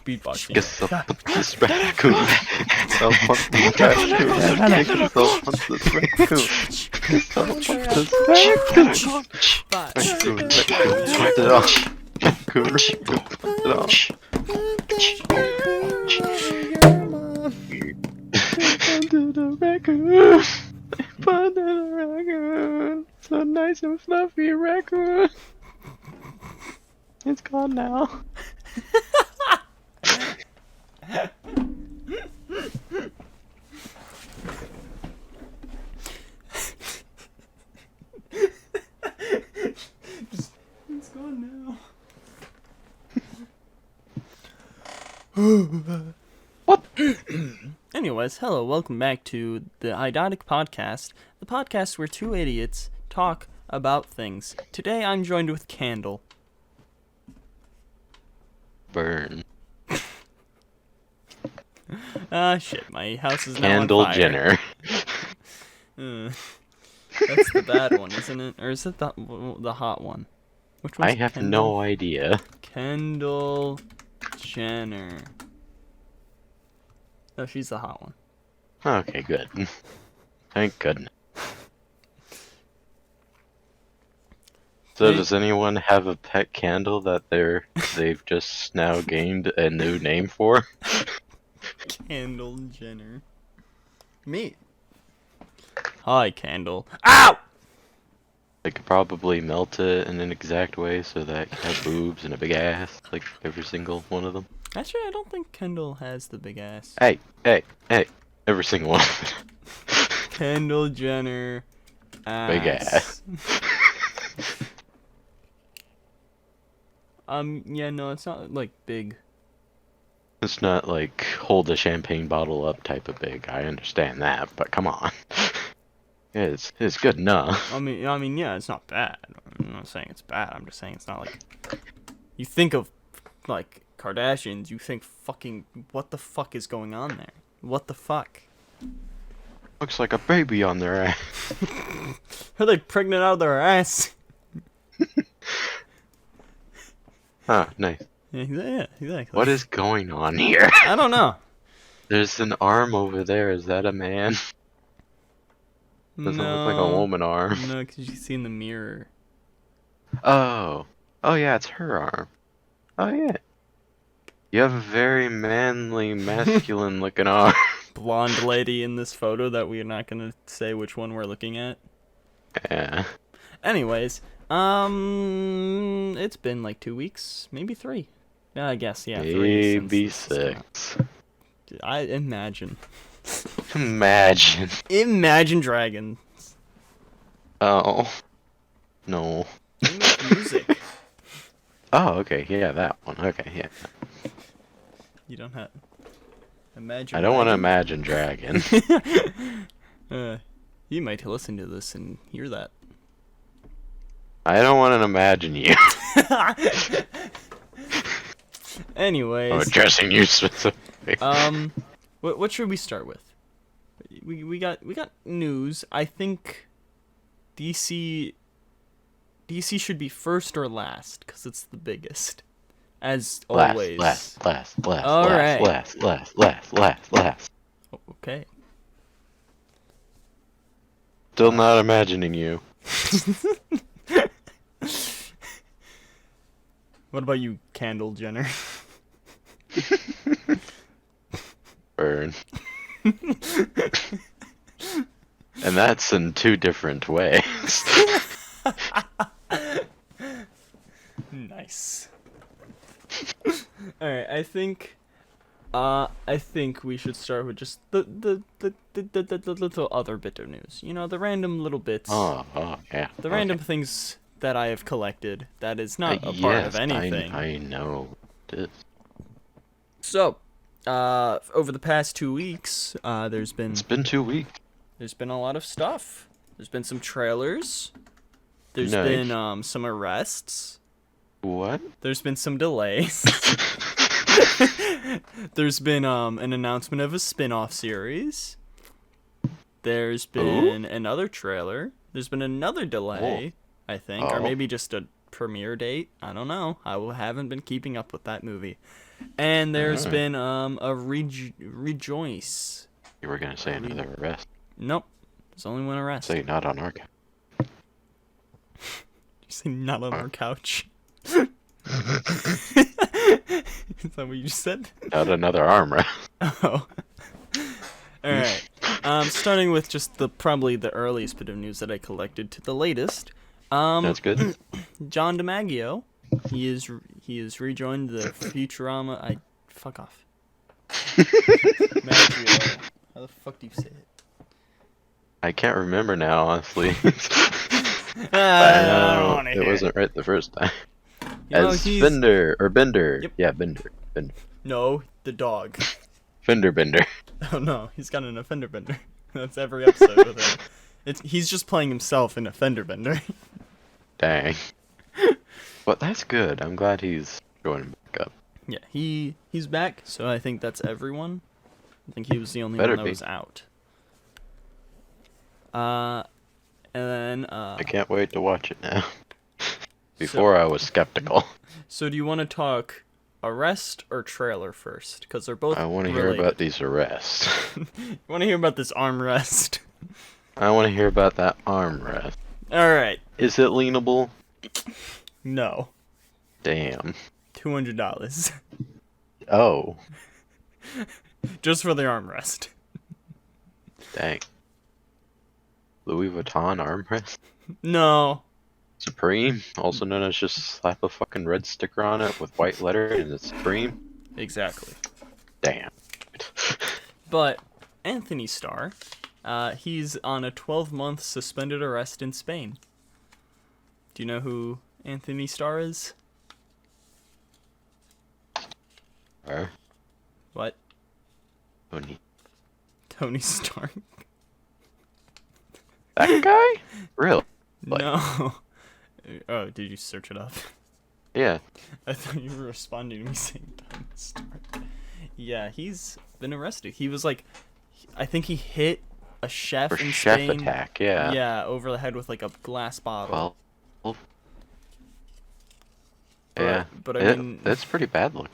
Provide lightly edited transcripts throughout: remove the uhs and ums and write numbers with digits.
Beatboxing. Get up with this raccoon. Get up with this raccoon. Get yourself with this raccoon. Get up with this raccoon. Raccoon, put it on. Raccoon, put it on. Under the raccoon. Under the raccoon. So nice and fluffy raccoon. It's gone now. It's gone now. What? Anyways, hello, welcome back to the Idotic Podcast, the podcast where two idiots talk about things. Today I'm joined with Kendall. Burn. Shit, my house is now Kendall on fire. Jenner. That's the bad one, isn't it? Or is it the hot one? Which one's I have Kendall? no idea. Kendall Jenner. Oh, she's the hot one. Okay, good. Thank goodness. So does anyone have a pet candle that they've just now gained a new name for? Kendall Jenner. Me. Hi, Kendall. Ow! They could probably melt it in an exact way so that you have boobs and a big ass, like every single one of them. Actually, I don't think Kendall has the big ass. Hey, every single one of them. Kendall Jenner. Ass. Big ass. Yeah, no, it's not like big. It's not like hold a champagne bottle up type of big. I understand that, but come on. It's good enough. I mean, yeah, it's not bad. I'm not saying it's bad. I'm just saying it's not like you think of like Kardashians. You think fucking what the fuck is going on there? What the fuck? Looks like a baby on their ass. Are they pregnant out of their ass? Huh, nice. Yeah, exactly. What is going on here? I don't know. There's an arm over there. Is that a man? Doesn't look like a woman arm. No, because you see in the mirror. Oh yeah, it's her arm. Oh yeah. You have a very manly, masculine looking arm. Blonde lady in this photo that we're not gonna say which one we're looking at. Yeah. Anyways, it's been like 2 weeks, maybe 3. Yeah, I guess, yeah, 3. Maybe 6. I imagine. Imagine dragons. Oh. No. They make music. Oh, okay, yeah, that one. Okay, yeah. You don't have... Imagine. I don't want to imagine dragon. You might listen to this and hear that. I don't want to imagine you. Anyways. I'm addressing you specifically. What should we start with? We got news. I think DC should be first or last because it's the biggest, as always. Last. All right. Last. Okay. Still not imagining you. What about you, Kendall Jenner? Burn. And that's in 2 different ways. Nice. Alright, I think we should start with just the little other bit of news. You know, the random little bits. Oh, yeah. The random things that I have collected that is not a part of anything. I know this. So, over the past 2 weeks, It's been 2 weeks. There's been a lot of stuff. There's been some trailers. There's Nice. been some arrests. What? There's been some delays. There's been an announcement of a spin-off series. There's been another trailer. There's been another delay, I think, or maybe just a premiere date. I don't know. I haven't been keeping up with that movie. And there's been a rejoice. You were gonna say another arrest. Nope. There's only one arrest. Say not on our couch. You say not on our couch. Is that what you said? Not another arm wrestle. Oh. Alright. Starting with just probably the earliest bit of news that I collected to the latest. That's good. John Dimaggio. He is rejoined the Futurama. Fuck off. Dimaggio. How the fuck do you say it? I can't remember now, honestly. I don't want to hear it wasn't right the first time. As Bender. Yep. Yeah, Bender. No, the dog. Fender Bender. Oh no, he's got an offender bender. That's every episode with him. He's just playing himself in a fender bender. Dang. But that's good. I'm glad he's joining back up. Yeah, he's back, so I think that's everyone. I think he was the only Better one that be. was out. And then I can't wait to watch it now. Before I was skeptical. So do you want to talk arrest or trailer first? Because they're both I want to hear about these arrests. You want to hear about this armrest? I want to hear about that armrest. Alright. Is it leanable? No. Damn. $200. Oh. Just for the armrest. Dang. Louis Vuitton armrest? No. Supreme, also known as just slap a fucking red sticker on it with white letter and it's Supreme? Exactly. Damn. But Anthony Starr, he's on a 12-month suspended arrest in Spain. Do you know who Anthony Starr is? Where? What? Tony Stark. That guy? Really? No. Oh, did you search it up? Yeah. I thought you were responding to me saying Tony Stark. Yeah, he's been arrested. He was like, I think he hit a chef For in chef Spain. attack, yeah. Yeah, over the head with like a glass bottle. Well, But- yeah. but I mean- that's pretty bad look.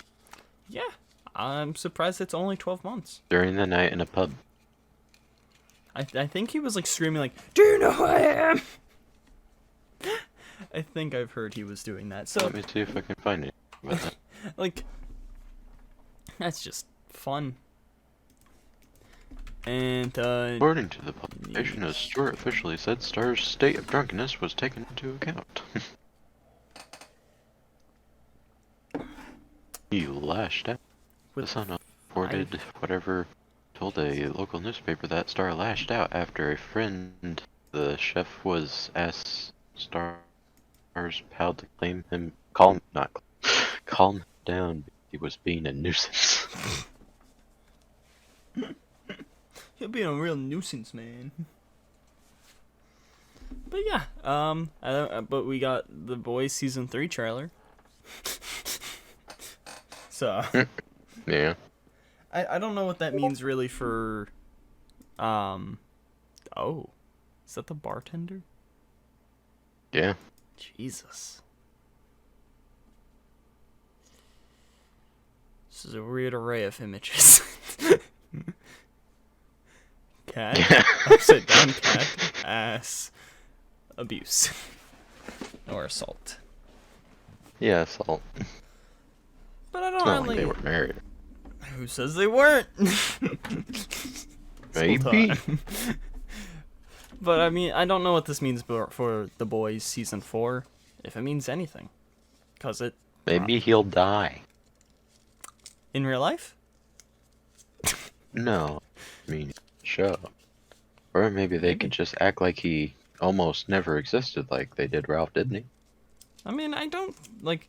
Yeah, I'm surprised it's only 12 months. During the night in a pub. I think he was like screaming like, "Do you know who I am?" I think I've heard he was doing that. So Let me see if I can find it. like, that's just fun. And According to the publication, as Stewart officially said, Starr's state of drunkenness was taken into account. He lashed out. The Sun reported told a local newspaper that Starr lashed out after a friend, the chef, was asked Starr's pal to calm him down. He was being a nuisance. he'll be a real nuisance, man. But yeah, but we got The Boys season 3 trailer. So Yeah. I don't know what that means really for oh, is that the bartender? Yeah. Jesus. This is a weird array of images. Cat, Yeah. upside down cat, ass, abuse, or assault. Yeah, salt. But I It's don't not like really. they were married. Who says they weren't? Maybe. But I mean, I don't know what this means for The Boys season 4, if it means anything, cause it. Maybe he'll die. In real life? No. I mean, show. Or maybe they could just act like he almost never existed like they did Ralph, didn't he? I mean, I don't, like,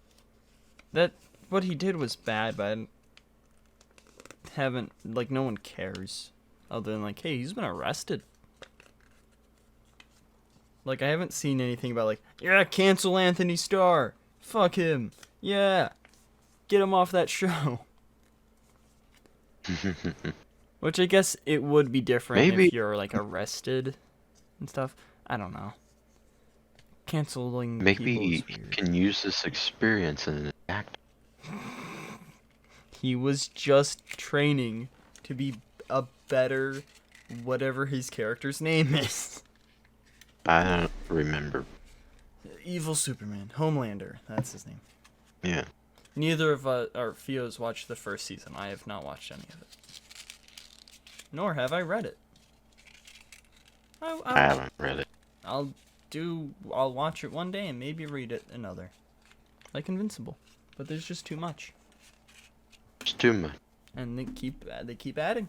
that, what he did was bad, but I haven't, like, no one cares, other than, like, hey, he's been arrested. Like, I haven't seen anything about, like, yeah, cancel Anthony Starr, Fuck him. Yeah. Get him off that show. Which I guess it would be different Maybe. if you're like arrested and stuff. I don't know. Canceling people Maybe is he weird. can use this experience in an act. He was just training to be a better whatever his character's name is. I don't remember. Evil Superman. Homelander. That's his name. Yeah. Neither of our Theos watched the first season. I have not watched any of it. Nor have I read it. I haven't read it. I'll watch it one day and maybe read it another. Like Invincible. But there's just too much. It's too much. And they keep adding.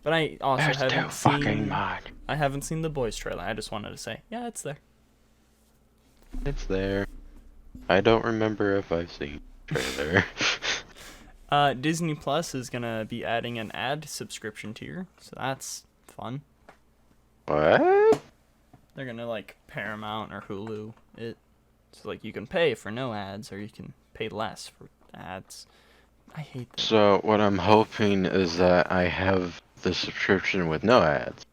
But I also There's too haven't fucking seen much. I haven't seen the Boys trailer. I just wanted to say, yeah, it's there. It's there. I don't remember if I've seen the trailer. Disney Plus is gonna be adding an ad subscription tier, so that's fun. What? They're gonna like Paramount or Hulu it, so like you can pay for no ads or you can pay less for ads. I hate that. So what I'm hoping is that I have the subscription with no ads.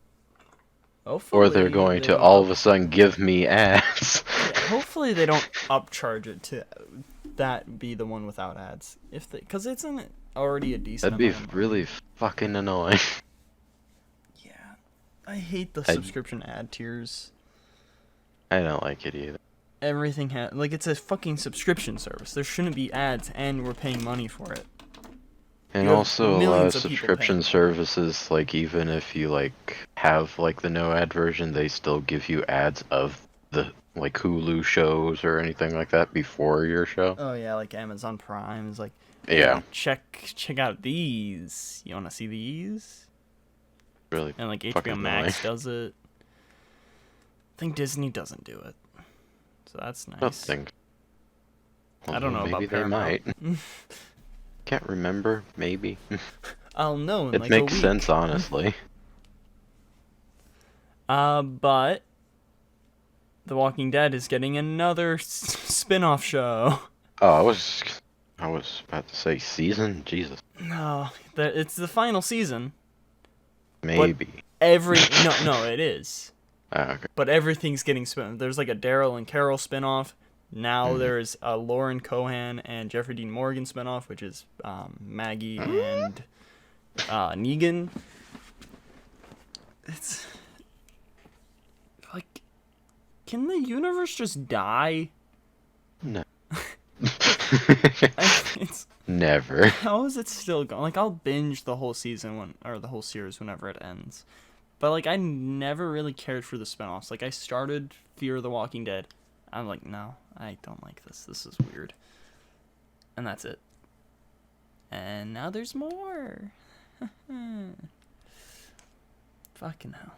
Hopefully Or they're going they to don't all of a sudden give me ads. Yeah, hopefully they don't upcharge it to that be the one without ads. If they, because it's already a decent. That'd be amount of money. really fucking annoying. Yeah, I hate the I- subscription ad tiers. I don't like it either. Everything like it's a fucking subscription service. There shouldn't be ads, and we're paying money for it. And You have also a lot of millions of people subscription paying. services, like even if you like have like the no ad version, they still give you ads of the like Hulu shows or anything like that before your show. Oh yeah, like Amazon Prime is like, Yeah, hey, check out these. You want to see these? really. And like Fucking HBO Max does it. I think Disney doesn't do it, so that's nice. I don't think. I don't know Maybe about they Paramount. might. Can't remember. Maybe. I'll know in It like makes a week. sense, honestly. But The Walking Dead is getting another spin-off show. Oh, I was about to say season. Jesus. No, it's the final season. Maybe. No, it is. Okay. But everything's getting spin. There's like a Daryl and Carol spin-off. Now there's a Lauren Cohan and Jeffrey Dean Morgan spinoff, which is Maggie and Negan. It's like, can the universe just die? No. It's, Never. how is it still going? Like, I'll binge the whole season or the whole series whenever it ends. But like, I never really cared for the spinoffs. Like, I started Fear the Walking Dead. I'm like, no, I don't like this. This is weird. And that's it. And now there's more. Fucking hell.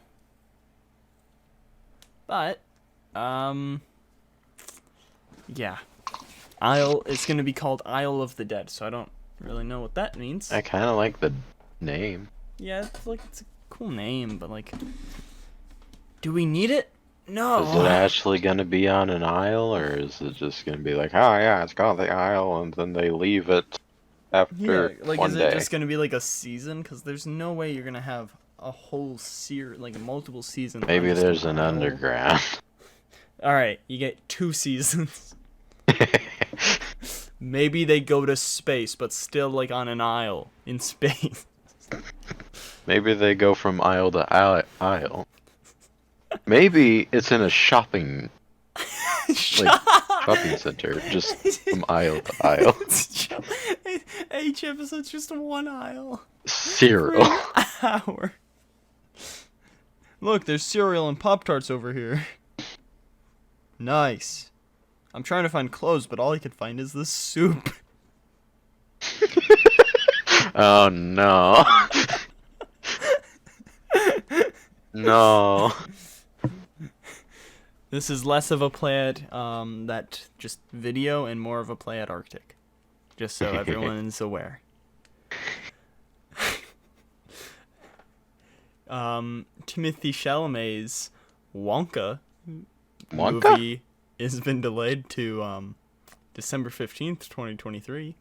But, yeah. It's gonna be called Isle of the Dead, so I don't really know what that means. I kind of like the name. Yeah, it's a cool name, but like, do we need it? No. Is it actually gonna be on an isle, or is it just gonna be like, oh yeah, it's called the isle, and then they leave it after like, one is day? it just gonna be like a season? Because there's no way you're gonna have a whole like multiple seasons. Maybe there's an underground. All right, you get 2 seasons. Maybe they go to space, but still like on an isle in space. Maybe they go from isle to isle. Maybe it's in a shopping shopping center, just from aisle to aisle. Each episode's just one aisle. Cereal. For an hour. Look, there's cereal and Pop-Tarts over here. Nice. I'm trying to find clothes, but all I can find is this soup. Oh no. No. This is less of a play at that just video and more of a play at Arctic. Just so everyone's aware. Timothy Chalamet's Wonka movie has been delayed to December 15th, 2023.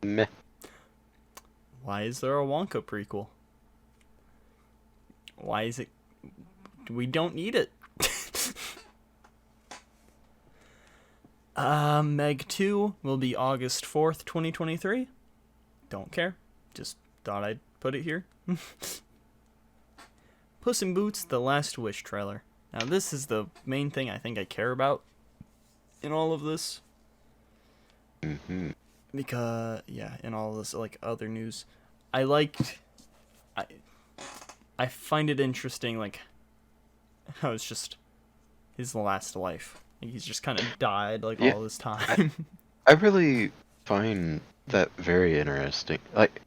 Meh. Why is there a Wonka prequel? Why is it... We don't need it. Meg 2 will be August 4th, 2023. Don't care. Just thought I'd put it here. Puss in Boots: The Last Wish trailer. Now this is the main thing I think I care about in all of this. Mm-hmm. Because, yeah, in all this, like, other news. I find it interesting, like, how it's just his last life. Like, he's just kind of died, like, all this time. I really find that very interesting. Like,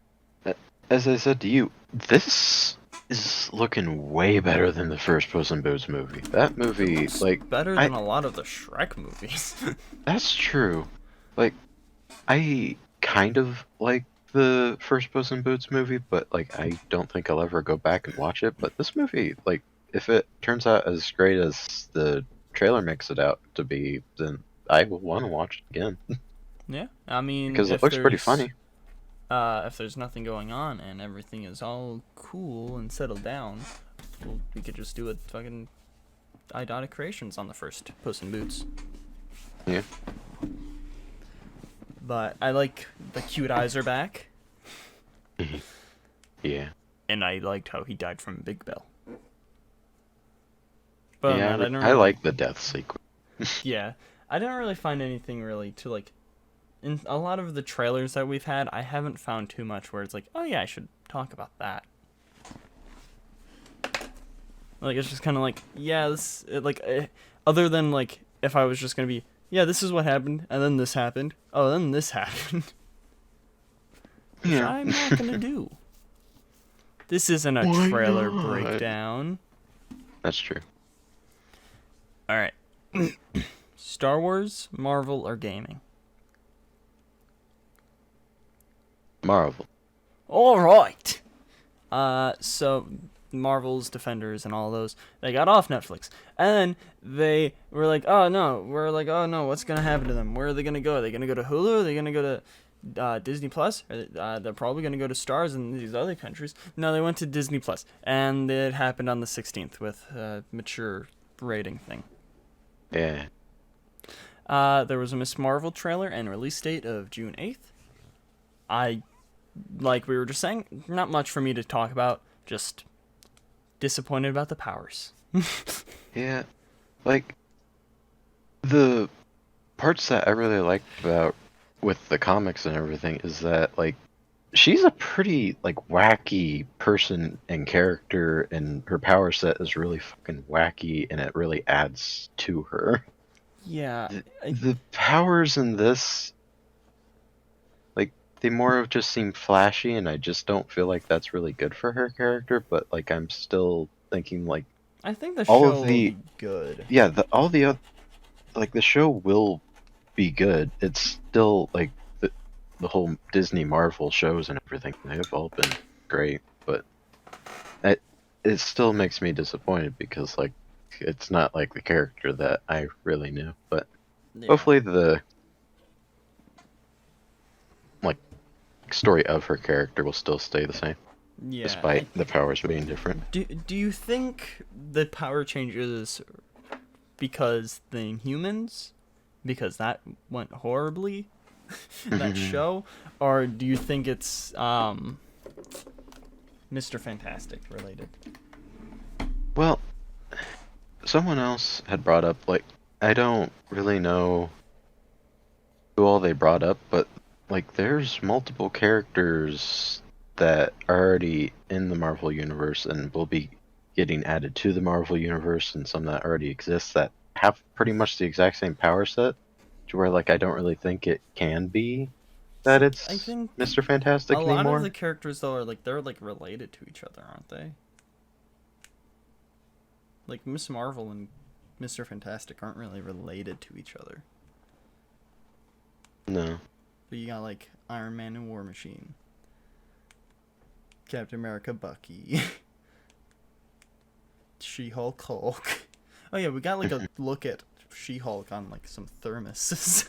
as I said to you, this is looking way better than the first Puss in Boots movie. That movie, like... better than a lot of the Shrek movies. That's true. Like, I kind of like the first Puss in Boots movie, but, like, I don't think I'll ever go back and watch it. But this movie, like, if it turns out as great as the trailer makes it out to be, then I will want to watch it again. Yeah, I mean... Because it looks pretty funny. If there's nothing going on and everything is all cool and settled down, we could just do a fucking Idotic Creations on the first Puss in Boots. Yeah. But I like the cute eyes are back. Yeah. And I liked how he died from Big Bell. But yeah, I like the death sequence. Yeah. I didn't really find anything really to, like... In a lot of the trailers that we've had, I haven't found too much where it's like, oh yeah, I should talk about that. Like, it's just kind of like, yeah, other than, like, if I was just going to be, yeah, this is what happened, and then this happened, oh, then this happened. Which I'm not going to do. This isn't a trailer breakdown. That's true. Alright. Star Wars, Marvel, or gaming? Marvel. Alright. So Marvel's Defenders and all those, they got off Netflix. And then they were like, oh no, what's gonna happen to them? Where are they gonna go? Are they gonna go to Hulu? Are they gonna go to Disney Plus? They're probably gonna go to Stars in these other countries. No, they went to Disney Plus. And it happened on the 16th with a mature rating thing. Yeah. There was a Miss Marvel trailer and release date of June 8th. Like we were just saying, not much for me to talk about. Just disappointed about the powers. Yeah. Like, the parts that I really liked about with the comics and everything is that, like, she's a pretty, like, wacky person and character, and her power set is really fucking wacky, and it really adds to her. Yeah. The powers in this, like, they more of just seem flashy, and I just don't feel like that's really good for her character, but, like, I'm still thinking, like, I think the show will be good. Yeah, all the other, like, the show will be good. It's still, like, the whole Disney Marvel shows and everything, they've all been great, but it still makes me disappointed because, like, it's not like the character that I really knew, but hopefully the, like, story of her character will still stay the same, despite the powers being different. Do you think the power changes because the Inhumans, because that went horribly, that show, or do you think it's Mr. Fantastic related? Well, someone else had brought up, like, I don't really know who all they brought up, but, like, there's multiple characters that are already in the Marvel Universe and will be getting added to the Marvel Universe, and some that already exist that have pretty much the exact same power set, to where, like, I don't really think it can be that it's Mr. Fantastic anymore. A lot of the characters, though, are, like, they're, like, related to each other, aren't they? Like, Miss Marvel and Mr. Fantastic aren't really related to each other. No. But you got, like, Iron Man and War Machine. Captain America Bucky. She-Hulk Hulk. Oh yeah, we got, like, a look at She-Hulk on like some thermoses.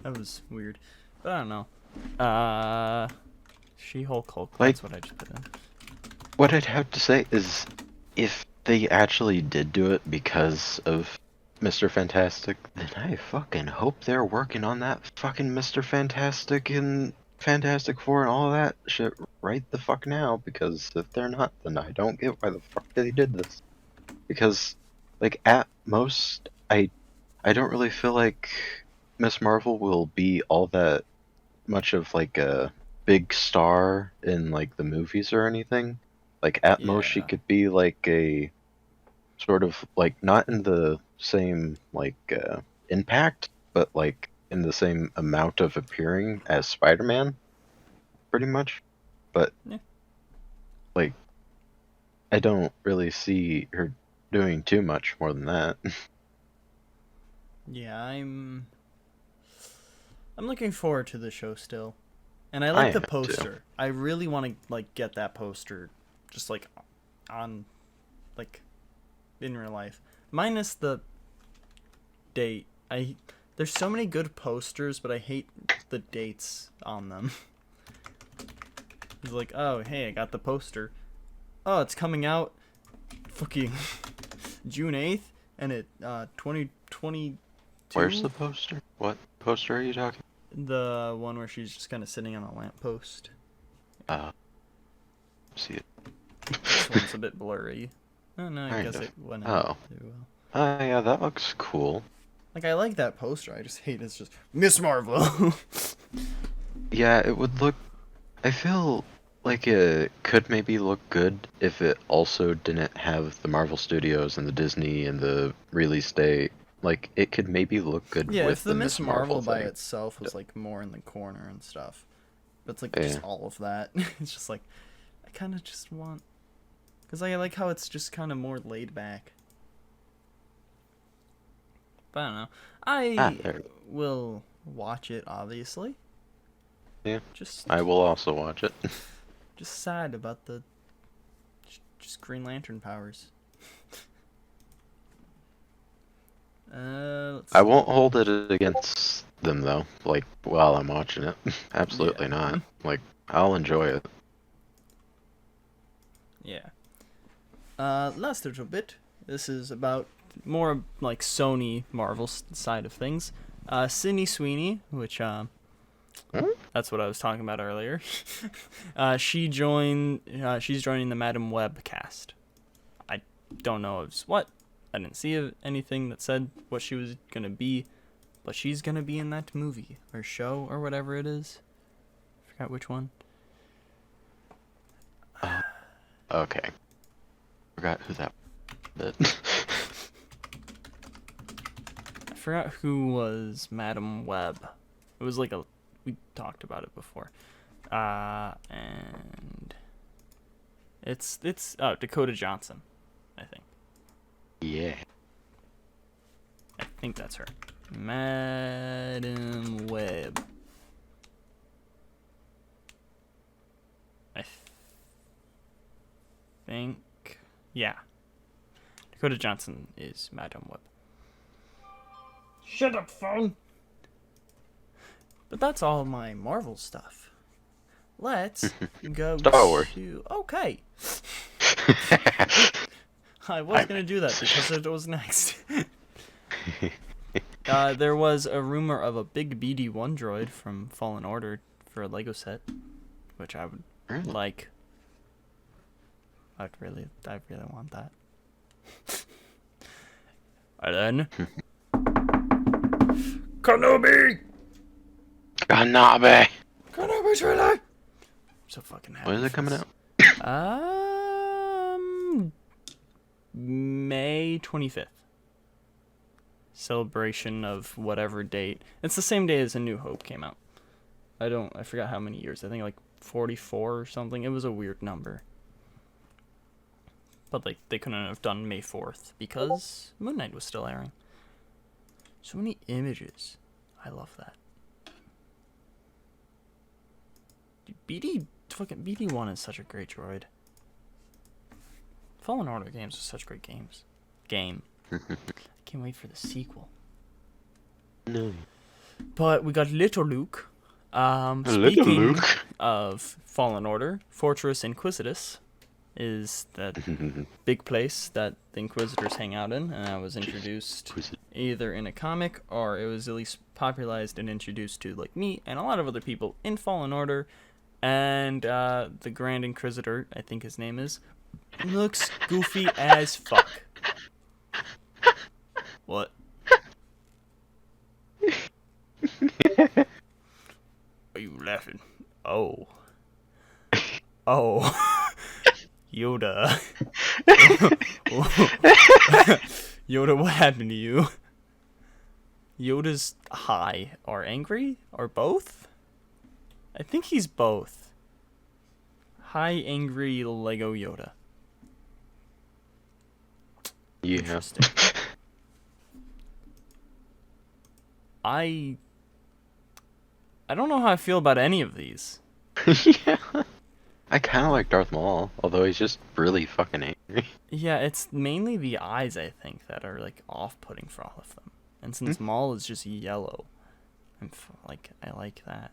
That was weird, but I don't know. She-Hulk, Hulk. Like- That's what I just put in. What I'd have to say is, if they actually did do it because of Mr. Fantastic, then I fucking hope they're working on that fucking Mr. Fantastic and Fantastic Four and all of that shit right the fuck now, because if they're not, then I don't get why the fuck they did this. Because, like, at most, I don't really feel like Miss Marvel will be all that much of, like, a big star in, like, the movies or anything. Like, at most, she Yeah. could be, like, a sort of, like, not in the same, like, impact, but, like, in the same amount of appearing as Spider-Man, pretty much. But, Yeah. like, I don't really see her doing too much more than that. Yeah, I'm looking forward to the show still. And I I like the am, too. poster. I really want to like get that poster just like on like in real life. Minus the date. There's so many good posters, but I hate the dates on them. It's like, "Oh, hey, I got the poster. Oh, it's coming out fucking June 8th and it 2022." Where's the poster? What poster are you talking? The one where she's just kind of sitting on a lamppost. See it. This one's a bit blurry. Oh, no, I Kind guess of. it went Oh. out too well. Yeah, that looks cool. Like, I like that poster. I just hate it's just Miss Marvel. Yeah, it would look. I feel like it could maybe look good if it also didn't have the Marvel Studios and the Disney and the release date. Like, it could maybe look good Yeah, with if the Miss Marvel by thing. itself was, like, more in the corner and stuff. But it's, like, Yeah. just all of that. It's just, like, I kind of just want... Because I like how it's just kind of more laid back. But I don't know. I will watch it, obviously. Yeah, Just I will also watch it. Just sad about the... Just Green Lantern powers. Let's I see. won't hold it against them, though, like, while I'm watching it. Absolutely Yeah. not. Like, I'll enjoy it. Yeah. Last little bit. This is about more like Sony Marvel side of things. Sydney Sweeney, which that's what I was talking about earlier. She's joining the Madam Web cast. I don't know if it's what. I didn't see anything that said what she was gonna be, but she's gonna be in that movie or show or whatever it is. I forgot which one. Okay. Forgot who that was. I forgot who was Madam Web. It was like we talked about it before. And it's Dakota Johnson, I think. Yeah. I think that's her. Madam Web. I think, yeah. Dakota Johnson is Madam Web. Shut up, phone! But that's all my Marvel stuff. Let's go Star Wars. to... Okay. I was going to do that because it was next. There was a rumor of a big BD-1 droid from Fallen Order for a Lego set, which I would like. I really want that. And then... Kenobi! Kenobi! Kenobi trailer! I'm so fucking happy. When is it for coming this. out? May 25th. Celebration of whatever date. It's the same day as A New Hope came out. I forgot how many years. I think like 44 or something. It was a weird number. But like they couldn't have done May 4th because Moon Knight was still airing. So many images. I love that. Dude, BD1 is such a great droid. Fallen Order games are such great games. I can't wait for the sequel. No. But we got Little Luke. Little Speaking Luke. of Fallen Order, Fortress Inquisitus is that big place that the Inquisitors hang out in, and I was introduced either in a comic or it was at least popularized and introduced to like me and a lot of other people in Fallen Order. And the Grand Inquisitor, I think his name is, looks goofy as fuck. What? Are you laughing? Oh. Yoda. Yoda, what happened to you? Yoda's high or angry or both? I think he's both. High, angry Lego Yoda. Yeah. Interesting. I don't know how I feel about any of these. Yeah. I kind of like Darth Maul, although he's just really fucking angry. Yeah, it's mainly the eyes, I think, that are like off-putting for all of them. And since Maul is just yellow, I like that.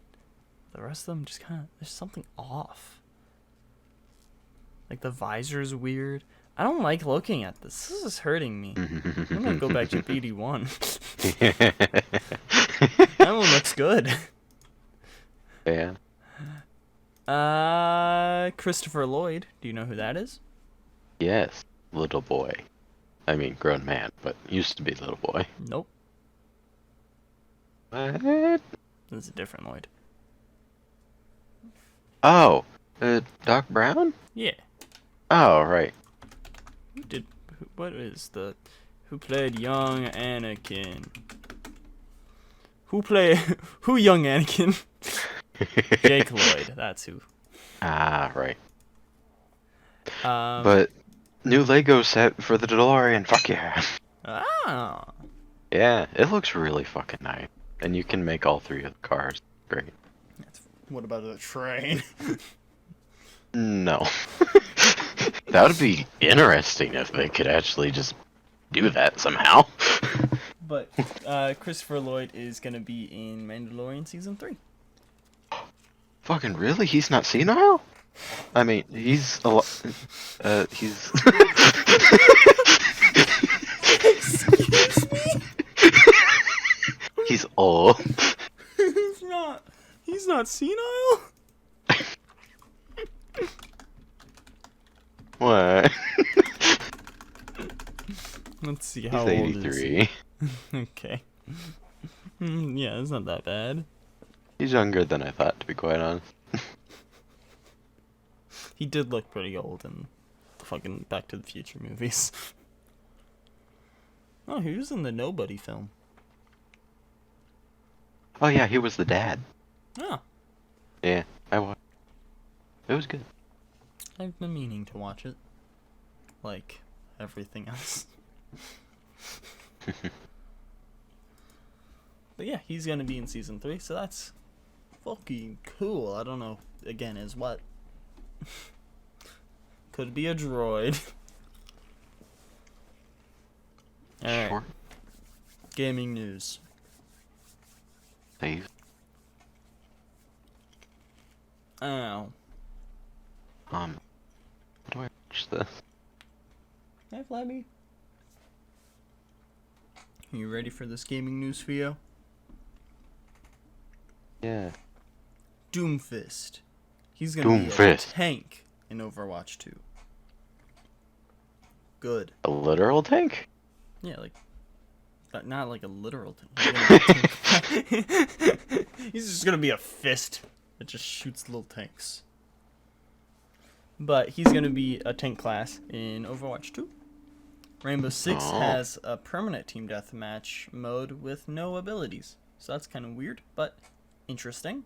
The rest of them just kind of, there's something off. Like the visor's weird. I don't like looking at this. This is hurting me. I'm gonna go back to BD1. That one looks good. Yeah. Christopher Lloyd. Do you know who that is? Yes, little boy. I mean, grown man, but used to be little boy. Nope. What? This is a different Lloyd. Oh, Doc Brown? Yeah. Oh, right. Who played young Anakin? Who young Anakin? Jake Lloyd, that's who. Ah, right. Um, But new Lego set for the DeLorean. Fuck yeah. Ah. Yeah, it looks really fucking nice. And you can make all three of the cars. Great. What about a train? No. That would be interesting if they could actually just do that somehow. But Christopher Lloyd is gonna be in Mandalorian season 3. Fucking really? He's not senile? I mean, he's a lot. He's. Excuse me? He's old. He's not senile? What? Let's see, He's how old is 83. he? Okay. Yeah, it's not that bad. He's younger than I thought, to be quite honest. He did look pretty old in the fucking Back to the Future movies. Oh, he was in the Nobody film. Oh yeah, he was the dad. Oh, Yeah, I watched. It was good. I've been meaning to watch it. Like everything else. But yeah, he's gonna be in season 3, so that's fucking cool. I don't know, again, is what? Could be a droid. Alright. Sure. Gaming news. Save. Oh. How do I watch this? Hi, Flabby. You ready for this gaming news, Theo? Yeah. Doomfist. He's gonna be a tank in Overwatch 2. Good. A literal tank? Yeah, like, but not like a literal tank. He's just gonna be a fist that just shoots little tanks. But he's gonna be a tank class in Overwatch 2. Rainbow Six has a permanent team deathmatch mode with no abilities, so that's kind of weird, but interesting.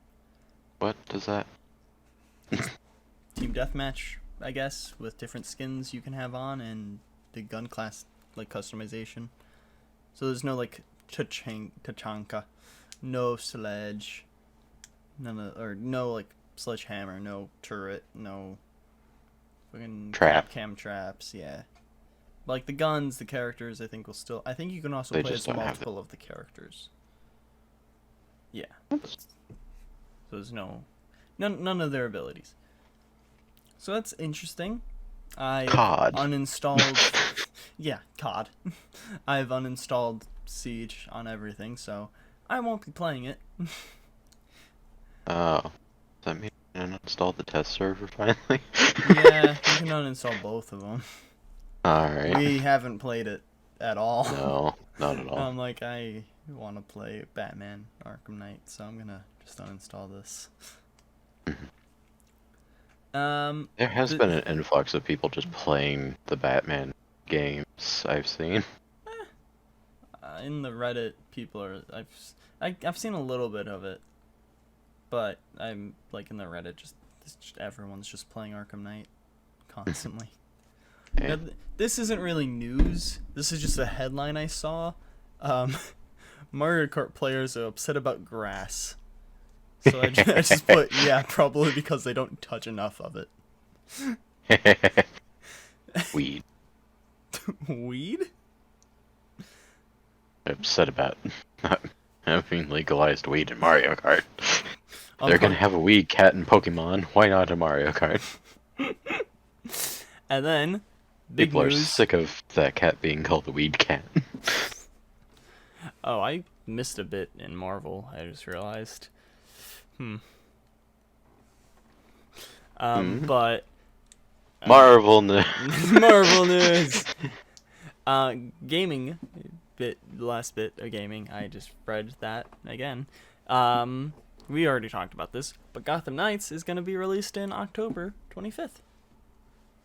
What does that? Team deathmatch, I guess, with different skins you can have on and the gun class like customization. So there's no like Tachanka, no sledge, no like sledgehammer, no turret, no fucking Trap. cam traps, yeah. Like the guns, the characters, I think you can also They play just as don't have multiple of the characters. Yeah. Oops. So there's none of their abilities. So that's interesting. I COD. uninstalled. Yeah, COD. I've uninstalled Siege on everything, so I won't be playing it. Oh. Does that mean I uninstalled the test server finally? Yeah, you can uninstall both of them. Alright. We haven't played it at all. No, not at all. I'm like, I want to play Batman Arkham Knight, so I'm gonna just uninstall this. There has been an influx of people just playing the Batman games I've seen. In the Reddit, people are I've seen a little bit of it, but I'm like in the Reddit, just everyone's just playing Arkham Knight constantly. Yeah. Now, this isn't really news. This is just a headline I saw. Mario Kart players are upset about grass. So I just put, yeah, probably because they don't touch enough of it. Weed. Weed? I'm upset about not having legalized weed in Mario Kart. They're gonna have a weed cat in Pokemon. Why not a Mario Kart? And then, big People news. are sick of that cat being called the weed cat. Oh, I missed a bit in Marvel, I just realized. But... Marvel news. Marvel news! Gaming, the last bit of gaming, I just read that again. We already talked about this, but Gotham Knights is going to be released in October 25th.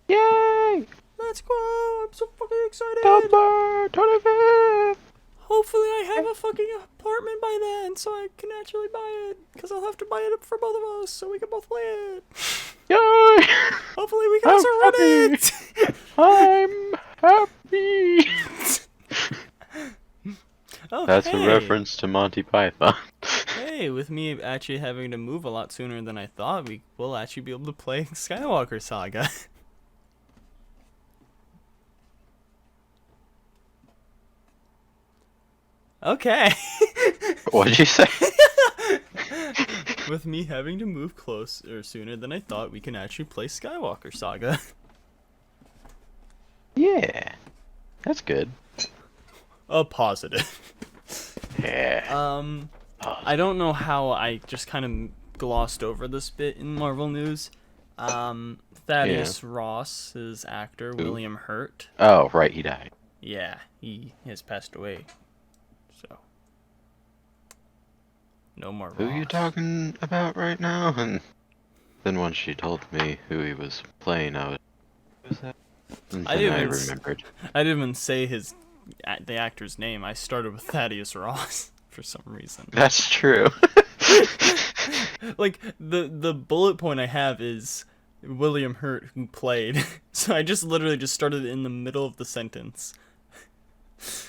Yay! Let's go! I'm so fucking excited! October 25th! Hopefully I have a fucking apartment by then, so I can actually buy it. Because I'll have to buy it for both of us, so we can both play it. Yay! Hopefully we can also run it! I'm happy! Oh, That's hey. a reference to Monty Python. Hey, with me actually having to move a lot sooner than I thought, we will actually be able to play Skywalker Saga. Okay. What'd you say? With me having to move closer sooner than I thought, we can actually play Skywalker Saga. Yeah. That's good. A positive. Yeah. I don't know how I just kind of glossed over this bit in Marvel news. Thaddeus Ross, his actor, William Hurt. Oh, right, he died. Yeah, he has passed away. So, no more Who Ross. are you talking about right now? And then once she told me who he was playing, I was... Who's that? And then I remembered. I didn't even say the actor's name. I started with Thaddeus Ross for some reason. That's true. Like, the bullet point I have is William Hurt, who played. So I just literally just started in the middle of the sentence.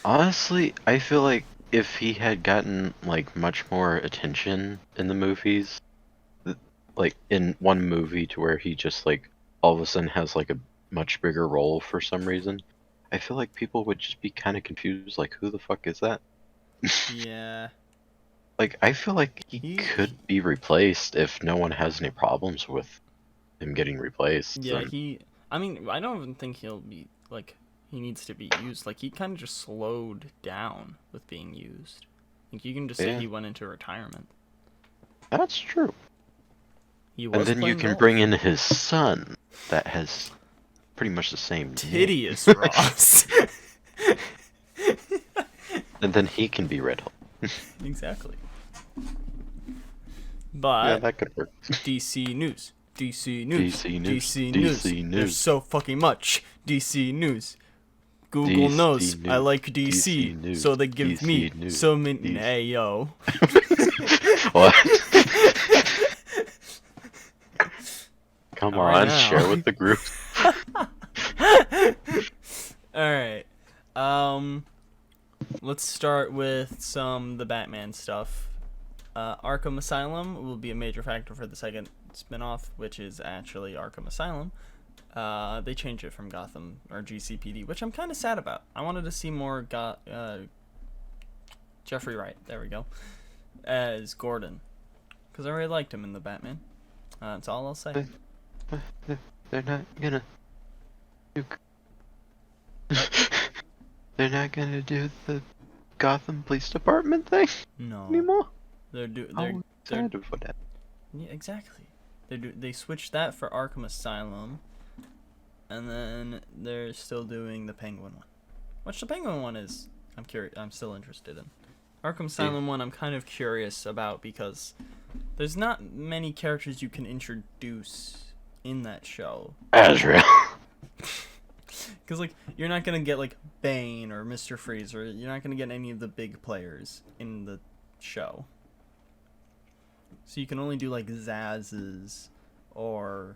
Honestly, I feel like if he had gotten, like, much more attention in the movies, like, in one movie to where he just, like, all of a sudden has, like, a much bigger role for some reason, I feel like people would just be kind of confused, like, who the fuck is that? Yeah. Like, I feel like he could be replaced if no one has any problems with him getting replaced. Yeah, and... I mean, I don't even think he'll be, like, he needs to be used. Like, he kind of just slowed down with being used. Like, you can just say he went into retirement. That's true. He was and then you can bring in his son that has pretty much the same Tedious name. Ross. And then he can be Riddle. Exactly. But yeah, that could work. DC news. DC news. DC news. DC news. DC news. There's so fucking much DC news. Google knows news. I like DC, DC news. so they give DC me news. so many. Hey yo. What? Come All right on, now. share with the group. Alright. Let's start with the Batman stuff. Arkham Asylum will be a major factor for the second spin-off, which is actually Arkham Asylum. They changed it from Gotham or GCPD, which I'm kind of sad about. I wanted to see more Jeffrey Wright, there we go, as Gordon, because I really liked him in the Batman. That's all I'll say. They're not gonna do... They're not gonna do the Gotham Police Department thing anymore? They're excited for that. Yeah, exactly. They switched that for Arkham Asylum, and then they're still doing the Penguin one. Which the Penguin one is, I'm still interested in. Arkham Asylum one I'm kind of curious about because there's not many characters you can introduce in that show. Azrael. Because, like, you're not going to get, like, Bane or Mr. Freeze, or you're not going to get any of the big players in the show. So you can only do, like, Zaz's or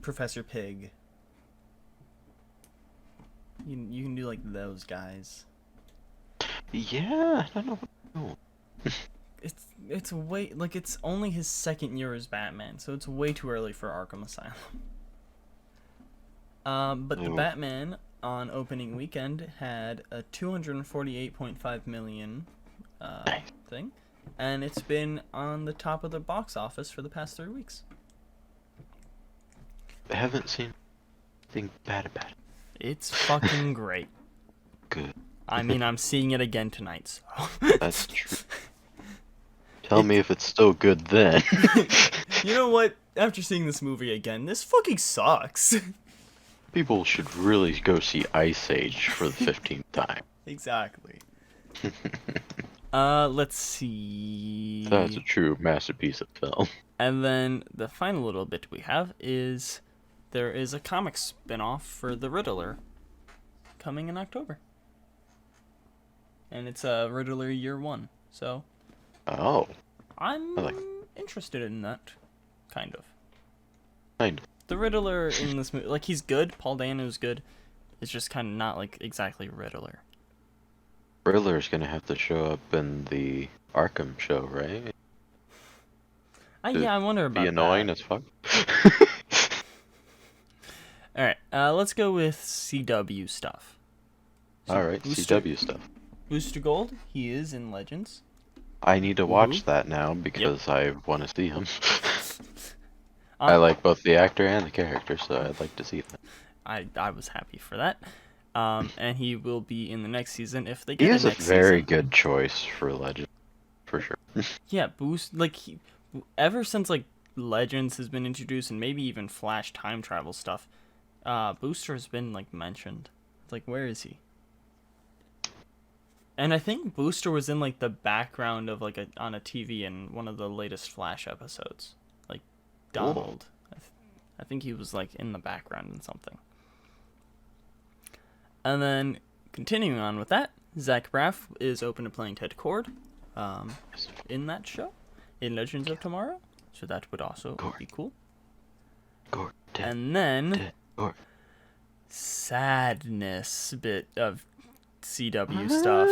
Professor Pig. You can do, like, those guys. Yeah, I don't know what to do. It's way, like, it's only his second year as Batman, so it's way too early for Arkham Asylum. But the Batman on opening weekend had a 248.5 million thing, and it's been on the top of the box office for the past 3 weeks. I haven't seen anything bad about it. It's fucking great. Good. I mean, I'm seeing it again tonight, so. That's true. Tell me if it's still good then. You know what? After seeing this movie again, this fucking sucks. People should really go see Ice Age for the 15th time. Exactly. Let's see. That's a true masterpiece of film. And then the final little bit we have is there is a comic spin-off for the Riddler coming in October. And it's a Riddler Year 1, so... Oh. I'm interested in that, kind of. Kind of. The Riddler in this movie, like, he's good. Paul Dano's good. It's just kind of not, like, exactly Riddler. Riddler's gonna have to show up in the Arkham show, right? Yeah, I wonder about that. Be annoying as fuck. Alright, let's go with CW stuff. So Alright, CW stuff. Booster Gold, he is in Legends. I need to watch that now because I want to see him. I like both the actor and the character, so I'd like to see that. I was happy for that. And he will be in the next season if they get He is a a next very season. good choice for Legend, for sure. Yeah, ever since like Legends has been introduced and maybe even Flash time travel stuff, Booster has been like mentioned. It's like, where is he? And I think Booster was in like the background of like on a TV in one of the latest Flash episodes, like Donald. I think he was like in the background in something. And then continuing on with that, Zach Braff is open to playing Ted Chord, in that show, in Legends of Tomorrow. So that would also be cool. And then sadness bit of CW stuff.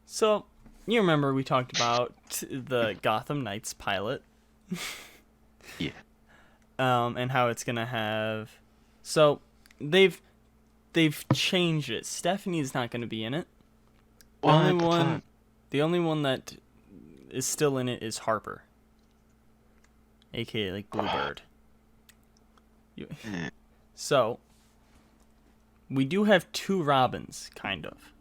So you remember we talked about the Gotham Knights pilot. Yeah. And how it's gonna have. So they've changed it. Stephanie's not gonna be in it. The only one that is still in it is Harper, aka like Bluebird. So we do have 2 Robins, kind of.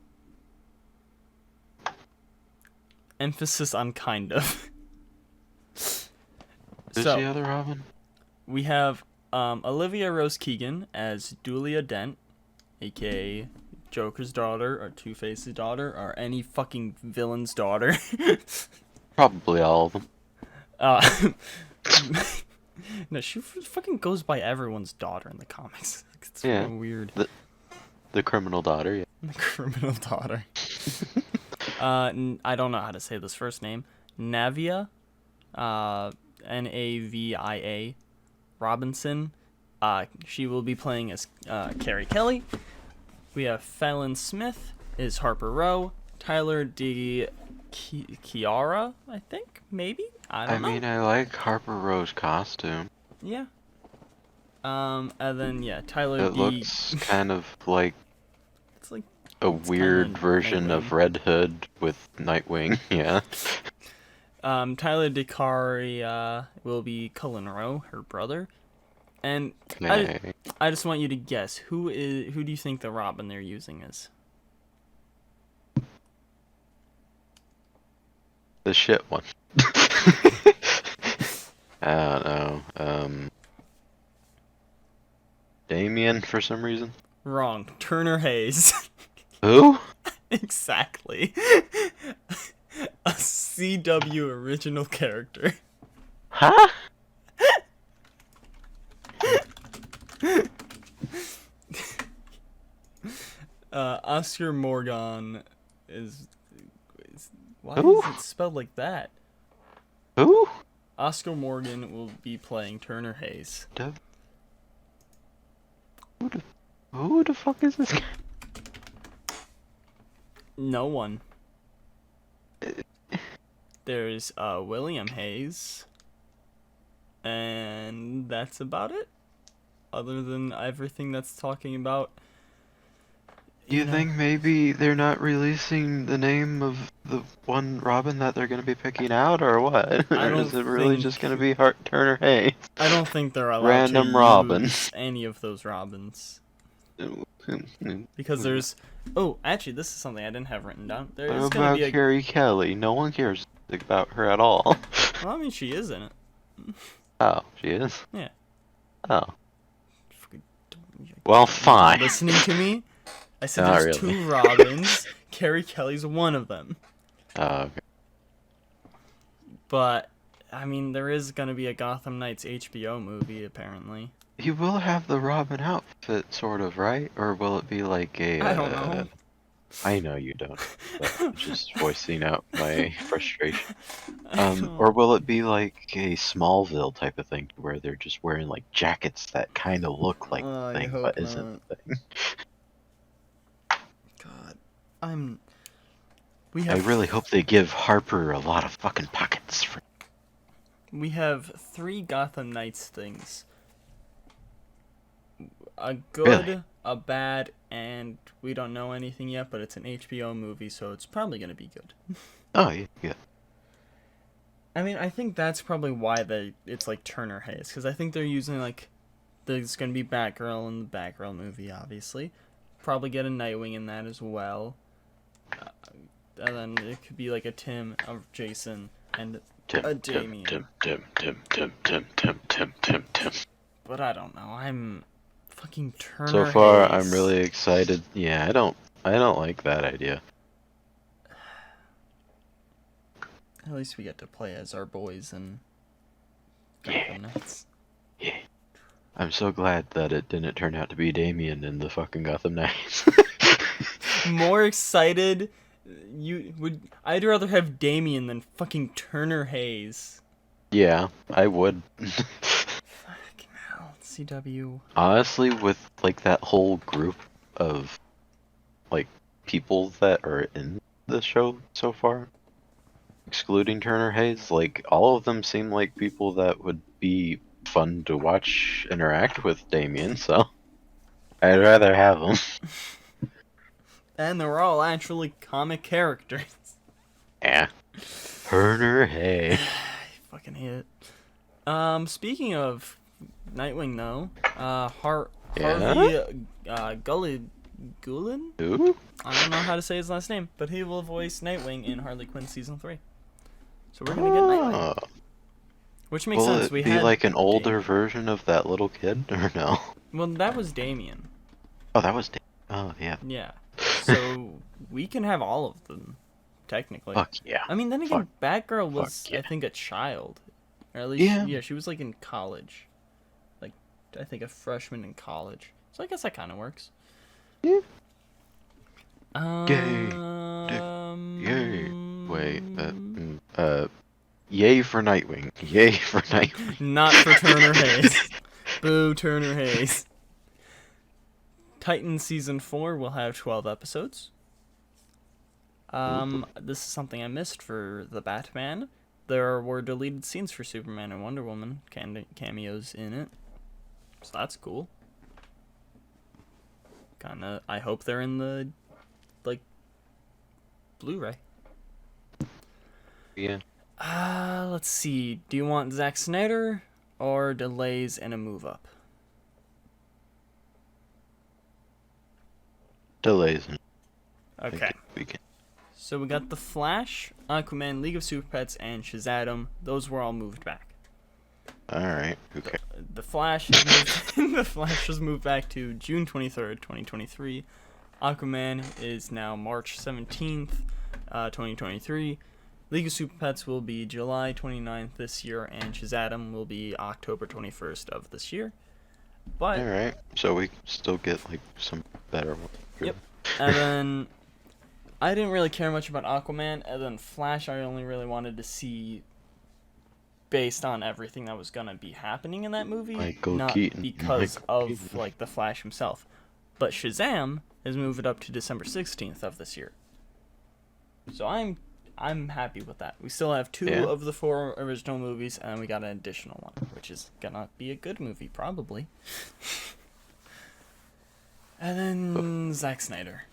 Emphasis on kind of. Who's the other Robin? We have Olivia Rose Keegan as Dulia Dent, aka Joker's daughter, or Two-Face's daughter, or any fucking villain's daughter. Probably all of them. No, she fucking goes by everyone's daughter in the comics. It's weird. The criminal daughter, yeah. The criminal daughter. I don't know how to say this first name. Navia, Navia Robinson. She will be playing as Carrie Kelly. We have Fallon Smith is Harper Rowe. Tyler D. Chiara, I think, maybe. I don't know. I mean, I like Harper Rowe's costume. Yeah. And then Tyler It D. looks kind of like It's like a it's weird kinda version of Nightwing. Red Hood with Nightwing. Yeah. Tyler DeCari will be Cullen Rowe, her brother, and Okay. I just want you to guess who do you think the Robin they're using is? The shit one. I don't know. Damien for some reason. Wrong. Turner Hayes. Who? Exactly. A CW original character. Huh? Oscar Morgan is why Who? is it spelled like that? Who? Oscar Morgan will be playing Turner Hayes. Who the fuck is this guy? No one. There's William Hayes. And that's about it. Other than everything that's talking about. You think maybe they're not releasing the name of the one Robin that they're going to be picking out, or what? I Or don't is it really think- just going to be Turner Hayes? I don't think they're allowed Random to Robin. use any of those Robins. Because there's... Oh, actually, this is something I didn't have written down. There What is going about to be a... Carrie Kelly? No one cares about her at all. Well, I mean, she is in it. Oh, she is? Yeah. Oh. You're Well, fine. listening to me? I said Not there's really. 2 Robins. Carrie Kelly's one of them. Oh, okay. But, I mean, there is going to be a Gotham Knights HBO movie, apparently. You will have the Robin outfit, sort of, right? Or will it be like a... I don't know. I know you don't. But I'm just voicing out my frustration. Or will it be like a Smallville type of thing, where they're just wearing like jackets that kind of look like the I thing, hope but isn't not. the thing? God. I really hope they give Harper a lot of fucking pockets. We have 3 Gotham Knights things. A good, Really? a bad, and we don't know anything yet, but it's an HBO movie, so it's probably going to be good. Oh, yeah, yeah. I mean, I think that's probably why it's like Turner Hayes, because I think they're using like, there's going to be Batgirl in the Batgirl movie, obviously. Probably get a Nightwing in that as well. And then it could be like a Tim, a Jason, and a Damien. Tim. But I don't know. I'm fucking Turner So far, Hayes. I'm really excited. Yeah, I don't like that idea. At least we get to play as our boys and Gotham Knights. Yeah. I'm so glad that it didn't turn out to be Damien in the fucking Gotham Knights. More excited. I'd rather have Damien than fucking Turner Hayes. Yeah, I would. Fucking hell, CW. Honestly, with like that whole group of like people that are in the show so far, excluding Turner Hayes, like all of them seem like people that would be fun to watch interact with Damien, so I'd rather have them. And they're all actually comic characters. Yeah. Turner Hayes. I fucking hate it. Speaking of Nightwing, though, Harvey Gulen? Who? I don't know how to say his last name, but he will voice Nightwing in Harley Quinn Season 3. So we're gonna get Nightwing. Which makes Will sense. it We be had like an older version of that little kid, or no? Well, that was Damien. Oh, that was oh, yeah. Yeah. So we can have all of them, technically. Fuck yeah. I mean, then again, Batgirl was, Fuck yeah. I think, a child. Or at least, Yeah. she was like in college. Like, I think a freshman in college. So I guess that kind of works. Yeah. Yay. Wait, yay for Nightwing. Yay for Nightwing. Not for Turner Hayes. Boo, Turner Hayes. Titan Season 4 will have 12 episodes. This is something I missed for the Batman. there were deleted scenes for Superman and Wonder Woman, cameos in it. So that's cool. Kinda, I hope they're in the, like, Blu-ray. Yeah. Let's see. Do you want Zack Snyder or delays and a move up? Delays. Okay. So we got The Flash, Aquaman, League of Super Pets, and Shazam. Those were all moved back. Alright, okay. The Flash is moved, The Flash was moved back to June 23rd, 2023. Aquaman is now March 17th, 2023. League of Super Pets will be July 29th this year, and Shazam will be October 21st of this year. But Alright, so we still get, like, some better ones. Yep. And then I didn't really care much about Aquaman, and then Flash I only really wanted to see based on everything that was gonna be happening in that movie, not because of like the Flash himself. But Shazam has moved it up to December 16th of this year. So I'm happy with that. We still have 2 of the 4 original movies, and we got an additional one, which is gonna be a good movie, probably. And then Zack Snyder.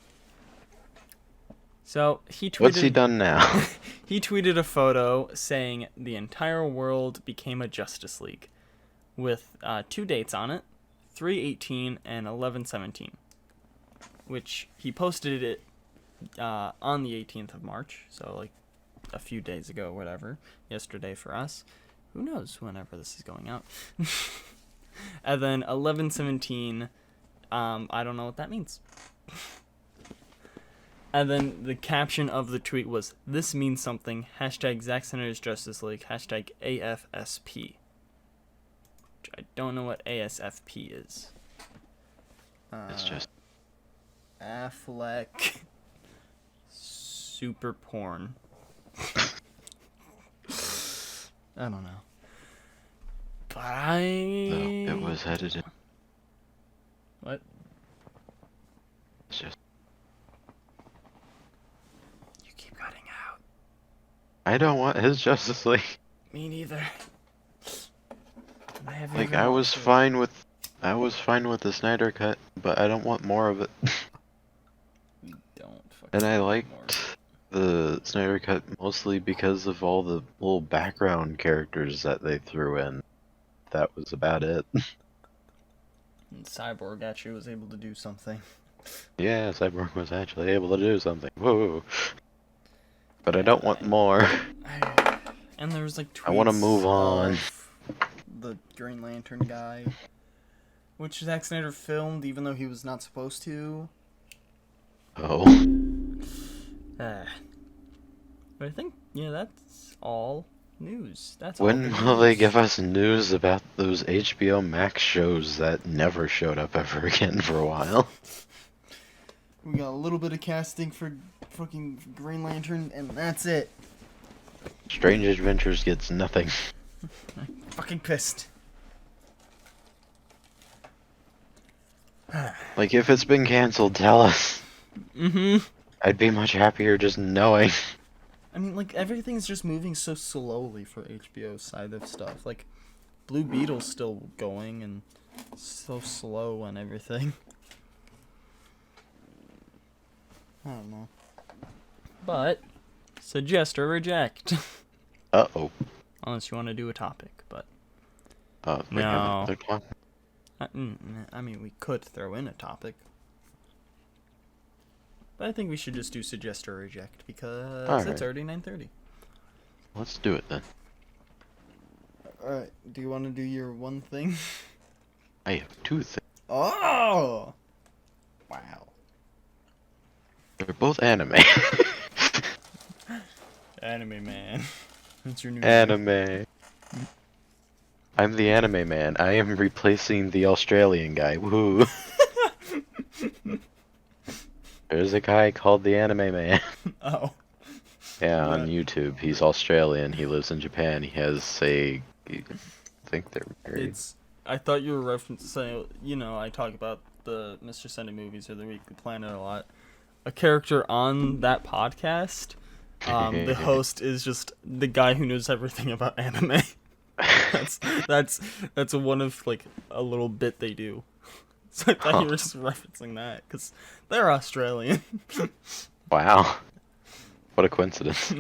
So he tweeted. What's he done now? He tweeted a photo saying the entire world became a Justice League, with 2 dates on it, 3/18 and 11/17, which he posted it on the 18th of March, so like a few days ago, or whatever, yesterday for us. Who knows whenever this is going out. And then 11/17. I don't know what that means. And then the caption of the tweet was, "This means something. Hashtag Zack Snyder's Justice League. Hashtag AFSP." Which I don't know what ASFP is. It's just Affleck Super Porn. I don't know. But it was edited. What? It's just You keep cutting out. I don't want his Justice League. Me neither. Like I was fine with the Snyder cut, but I don't want more of it. We don't fucking And I want more. liked the Snyder cut mostly because of all the little background characters that they threw in. That was about it. And Cyborg actually was able to do something. Yeah, Cyborg was actually able to do something. Whoa. But I don't want more. And there was like tweets I want to move on. of the Green Lantern guy, which Zack Snyder filmed even though he was not supposed to. Oh. But I think, yeah, that's all news. That's When all will they give us news about those HBO Max shows that never showed up ever again for a while? We got a little bit of casting for fucking Green Lantern, and that's it. Strange Adventures gets nothing. I'm fucking pissed. Like, if it's been canceled, tell us. Mm-hmm. I'd be much happier just knowing. I mean, like, everything's just moving so slowly for HBO's side of stuff. Like, Blue Beetle's still going, and so slow and everything. I don't know. But, suggest or reject. Uh-oh. Unless you want to do a topic, but... No. I mean, we could throw in a topic. But I think we should just do suggest or reject, because it's already 9:30. Let's do it then. Alright, do you want to do your one thing? I have 2 things. Oh! Wow. They're both anime. Anime man. That's your new Anime. I'm the anime man. I am replacing the Australian guy. Woohoo. There's a guy called the Anime Man. Oh. Yeah, on YouTube. He's Australian. He lives in Japan. He has I think they're married. I thought you were referencing, you know, I talk about the Mr. Sunday movies or the Weekly Planet a lot. A character on that podcast The host is just the guy who knows everything about anime. That's one of like a little bit they do. So I thought you were just referencing that because they're Australian. Wow, what a coincidence.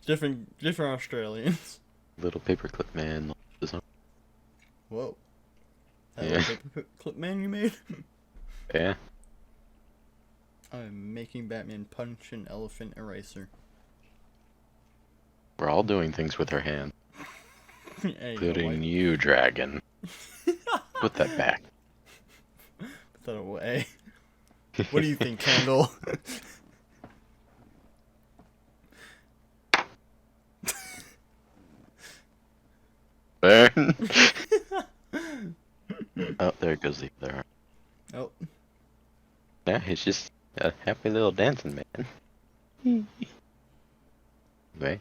different Australians. Little paperclip man. Whoa. That Yeah. little paperclip man you made? Yeah. I'm making Batman punch an elephant eraser. We're all doing things with our hands, Hey, including you, dragon. Put that back. Put that away. What do you think, Kendall? Burn. Oh, there goes the other arm. Oh. Yeah, he's just a happy little dancing man. Okay.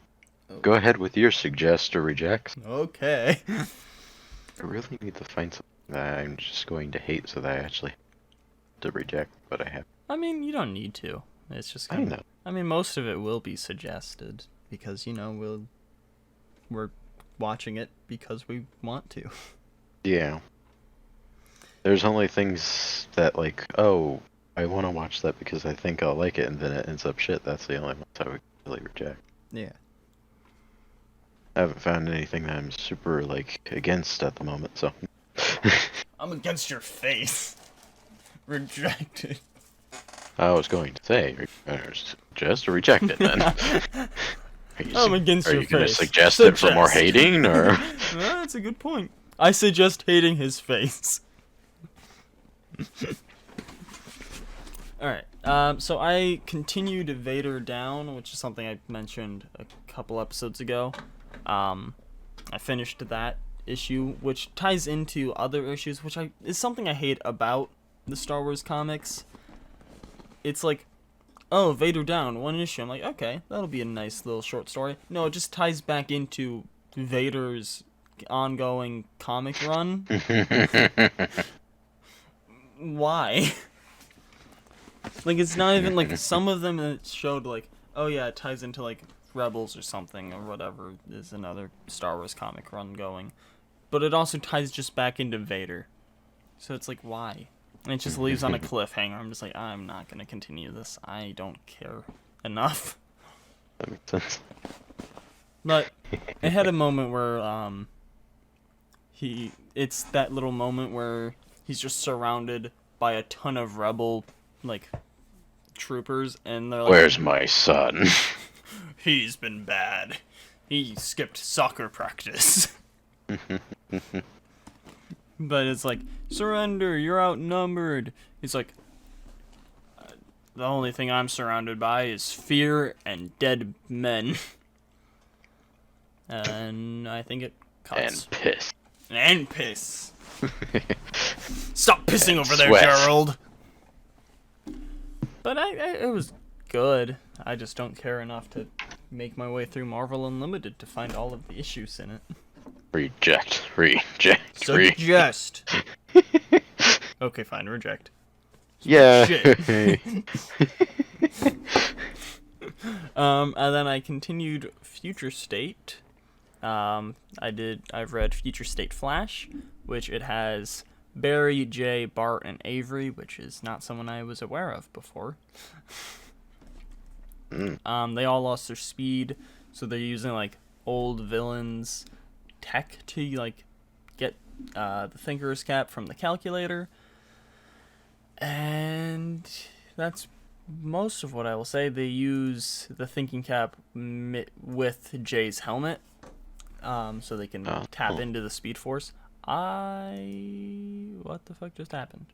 Oh. Go ahead with your suggest or reject. Okay. I really need to find something that I'm just going to hate so that I actually have to reject what I have. I mean, you don't need to. It's just I kind know. I mean, most of it will be suggested because, you know, we're watching it because we want to. Yeah. There's only things that, like, oh, I want to watch that because I think I'll like it, and then it ends up shit. That's the only ones I would really reject. Yeah. I haven't found anything that I'm super, like, against at the moment, so. I'm against your face. Rejected. I was going to say, suggest or reject it, then. I'm against your Are you going to face. suggest it for more hating, or? That's a good point. I suggest hating his face. Alright, so I continued Vader Down, which is something I mentioned a couple episodes ago. I finished that issue, which ties into other issues, which is something I hate about the Star Wars comics. It's like, oh, Vader Down, one issue. I'm like, okay, that'll be a nice little short story. No, it just ties back into Vader's ongoing comic run. Why? Like, it's not even, like, some of them it showed, like, oh yeah, it ties into, like, Rebels or something, or whatever is another Star Wars comic run going. But it also ties just back into Vader. So it's like, why? And it just leaves on a cliffhanger. I'm just like, I'm not going to continue this. I don't care enough. That makes sense. But it had a moment where, it's that little moment where he's just surrounded by a ton of rebel, like, troopers, and they're like, Where's my son? he's been bad. He skipped soccer practice. But it's like, surrender, you're outnumbered. He's like, the only thing I'm surrounded by is fear and dead men. And I think it cuts. And piss. And piss. Stop pissing And over there, sweat. Gerald. But it was good. I just don't care enough to make my way through Marvel Unlimited to find all of the issues in it. Reject. Suggest. Okay, fine, reject. Yeah. Shit. And then I continued Future State. I've read Future State Flash, which it has Barry, Jay, Bart, and Avery, which is not someone I was aware of before. They all lost their speed, so they're using, like, old villains' tech to, like, get the Thinker's Cap from the calculator. And that's most of what I will say. They use the Thinking Cap with Jay's helmet, so they can tap into the Speed Force. What the fuck just happened?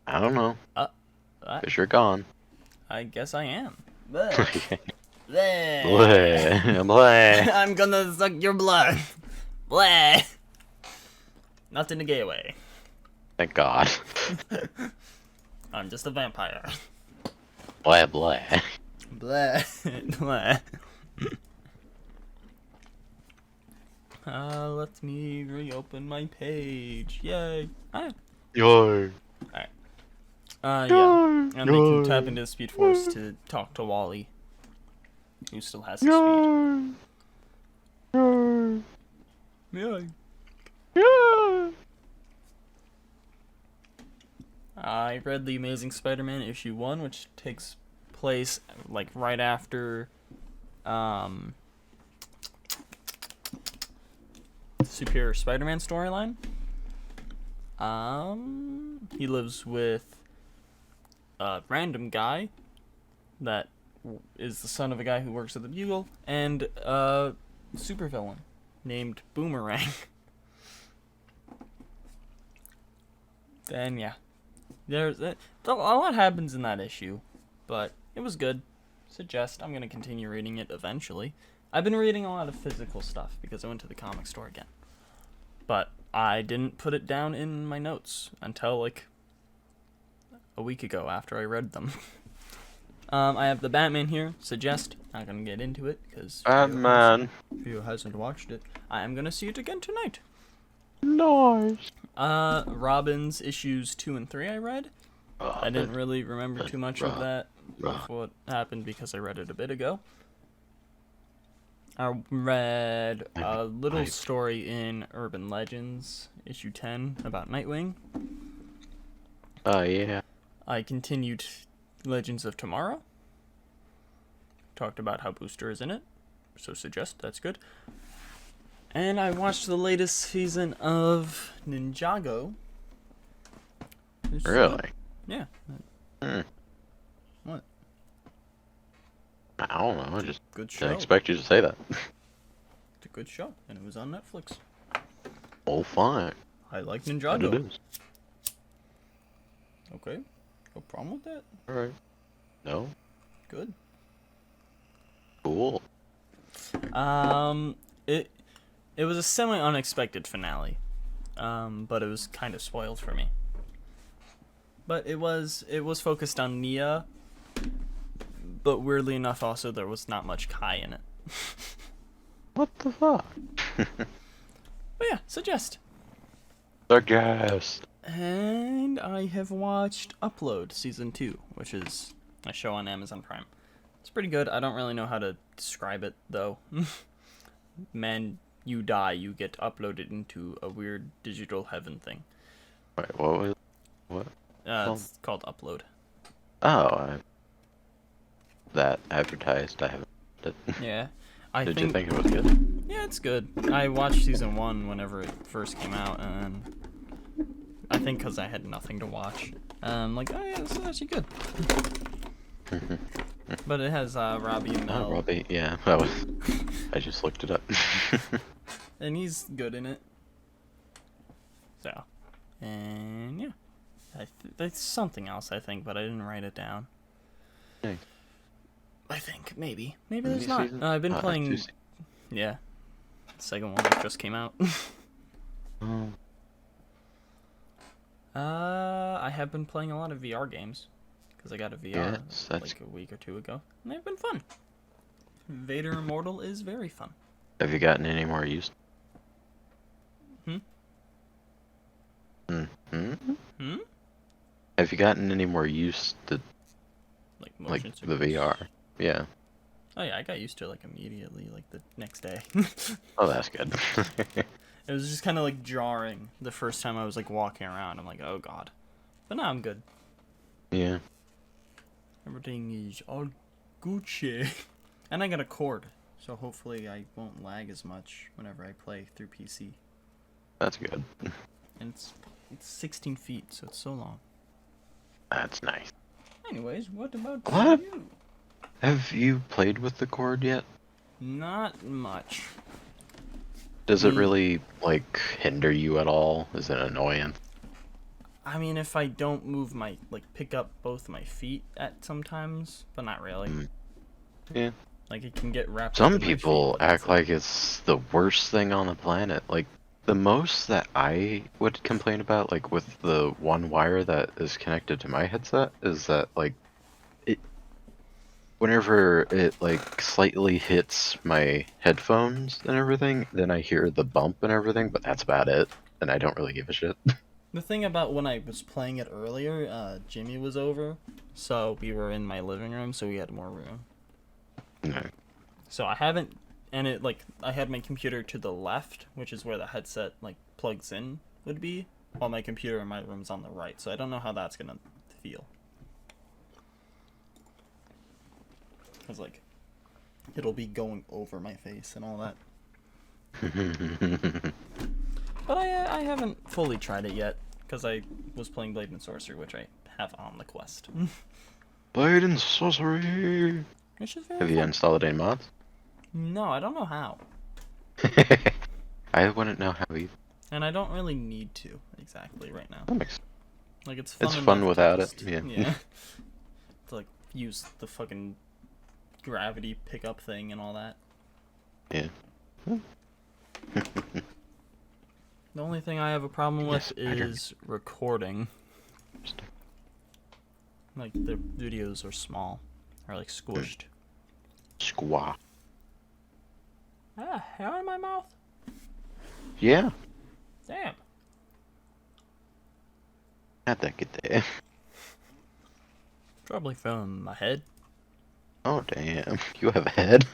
I don't know. Because you're gone. I guess I am. Bleh. Bleh. Bleh. I'm gonna suck your blood. Bleh. Not in a gay way. Thank God. I'm just a vampire. Blah, blah. Bleh. Bleh. Let me reopen my page. Yay. Yo. Alright. Yeah. And they can tap into the Speed Force to talk to Wally, who still has his speed. Yeah. I read The Amazing Spider-Man issue 1, which takes place like right after Superior Spider-Man storyline. He lives with a random guy that is the son of a guy who works at the Bugle, and a supervillain named Boomerang. Then yeah, a lot happens in that issue, but it was good. I'm gonna continue reading it eventually. I've been reading a lot of physical stuff because I went to the comic store again, but I didn't put it down in my notes until like a week ago after I read them. I have the Batman here. Not gonna get into it because Batman. Theo hasn't watched it. I am gonna see it again tonight. Nice. Robin's issues 2 and 3 I read. I didn't really remember too much of that, of what happened because I read it a bit ago. I read a little story in Urban Legends, issue 10, about Nightwing. Oh, yeah. I continued Legends of Tomorrow. Talked about how Booster is in it, so that's good. And I watched the latest season of Ninjago. Really? Yeah. Hmm. What? I don't know. I just Good show. didn't expect you to say that. It's a good show, and it was on Netflix. Oh, fine. I like But Ninjago. it is. Okay. No problem with that. Alright. No? Good. Cool. It was a semi-unexpected finale, but it was kind of spoiled for me. But it was focused on Nia, but weirdly enough, also there was not much Kai in it. What the fuck? But yeah, Suggest. And I have watched Upload Season 2, which is a show on Amazon Prime. It's pretty good. I don't really know how to describe it, though. Man, you die, you get uploaded into a weird digital heaven thing. Wait, what was... What? It's called Upload. Oh, that advertised. I haven't... Yeah. Did you think it was good? Yeah, it's good. I watched Season 1 whenever it first came out, and I think because I had nothing to watch. Like, oh yeah, this is actually good. But it has Robbie Amell. Oh, Robbie, yeah. That was... I just looked it up. And he's good in it. So, and yeah. There's something else, I think, but I didn't write it down. Thanks. I think, maybe. Maybe there's not. I've been playing... Yeah. The second one that just came out. I have been playing a lot of VR games. Because I got a VR like a week or two ago. And they've been fun. Vader Immortal is very fun. Have you gotten any more used? Have you gotten any more used to like the VR? Yeah. Oh yeah, I got used to it like immediately, like the next day. Oh, that's good. It was just kind of like jarring the first time I was like walking around. I'm like, oh god. But now I'm good. Yeah. Everything is all Gucci. And I got a Chord, so hopefully I won't lag as much whenever I play through PC. That's good. And it's 16 feet, so it's so long. That's nice. Anyways, what about you? Have you played with the Chord yet? Not much. Does it really, like, hinder you at all? Is it annoying? I mean, if I don't move my, like, pick up both my feet at sometimes, but not really. Yeah. Like, it can get wrapped up Some in my people feet, act like it's the worst thing on the planet. Like, the most that I would complain about, like, with the one wire that is connected to my headset, is that, like, whenever it, like, slightly hits my headphones and everything, then I hear the bump and everything, but that's about it, and I don't really give a shit. The thing about when I was playing it earlier, Jimmy was over, so we were in my living room, so we had more room. No. So I haven't, and it like I had my computer to the left, which is where the headset like plugs in would be, while my computer in my room's on the right. So I don't know how that's gonna feel. Cause like, it'll be going over my face and all that. But I haven't fully tried it yet, because I was playing Blade and Sorcery, which I have on the Quest. Blade and Sorcery! Which is very Have you fun. installed any mods? No, I don't know how. I wouldn't know how either. And I don't really need to, exactly, right now. That makes Like, it's fun It's enough fun to without just, it, yeah. Yeah. To, like, use the fucking gravity pickup thing and all that. Yeah. The only thing I have a problem with Yes, is recording. Like, the videos are small. Or, like, squished. Squaw. Ah, hair in my mouth? Yeah. Damn. Had that good day. Probably from my head. Oh, damn. You have a head?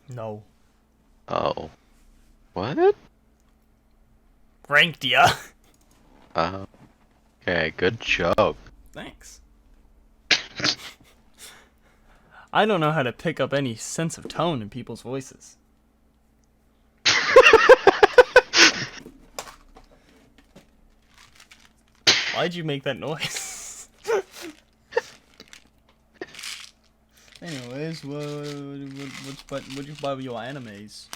No. Oh. What? Ranked ya. Okay, good job. Thanks. I don't know how to pick up any sense of tone in people's voices. Why'd you make that noise? Anyways, what you buy with your animes?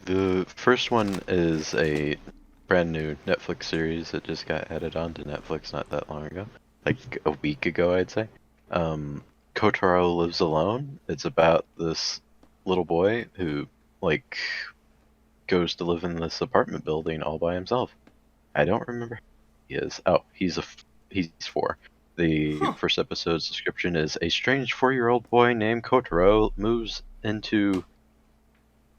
The first one is a brand new Netflix series that just got added onto Netflix not that long ago. Like a week ago, I'd say. Kotaro Lives Alone. It's about this little boy who, like, goes to live in this apartment building all by himself. I don't remember how he is. Oh, he's 4. The first episode's description is a strange 4-year-old boy named Kotaro moves into,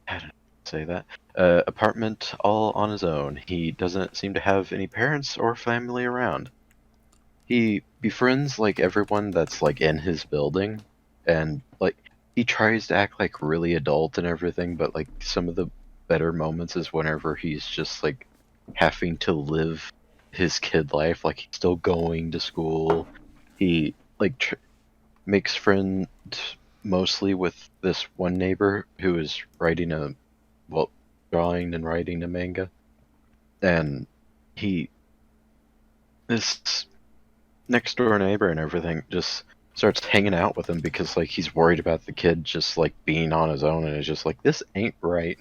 how did I say that? Apartment all on his own. He doesn't seem to have any parents or family around. He befriends like everyone that's like in his building, and like he tries to act like really adult and everything, but like some of the better moments is whenever he's just like having to live his kid life, like he's still going to school. He like makes friends mostly with this one neighbor who is drawing and writing a manga, and this next door neighbor and everything just starts hanging out with him because like he's worried about the kid just like being on his own, and is just like, this ain't right.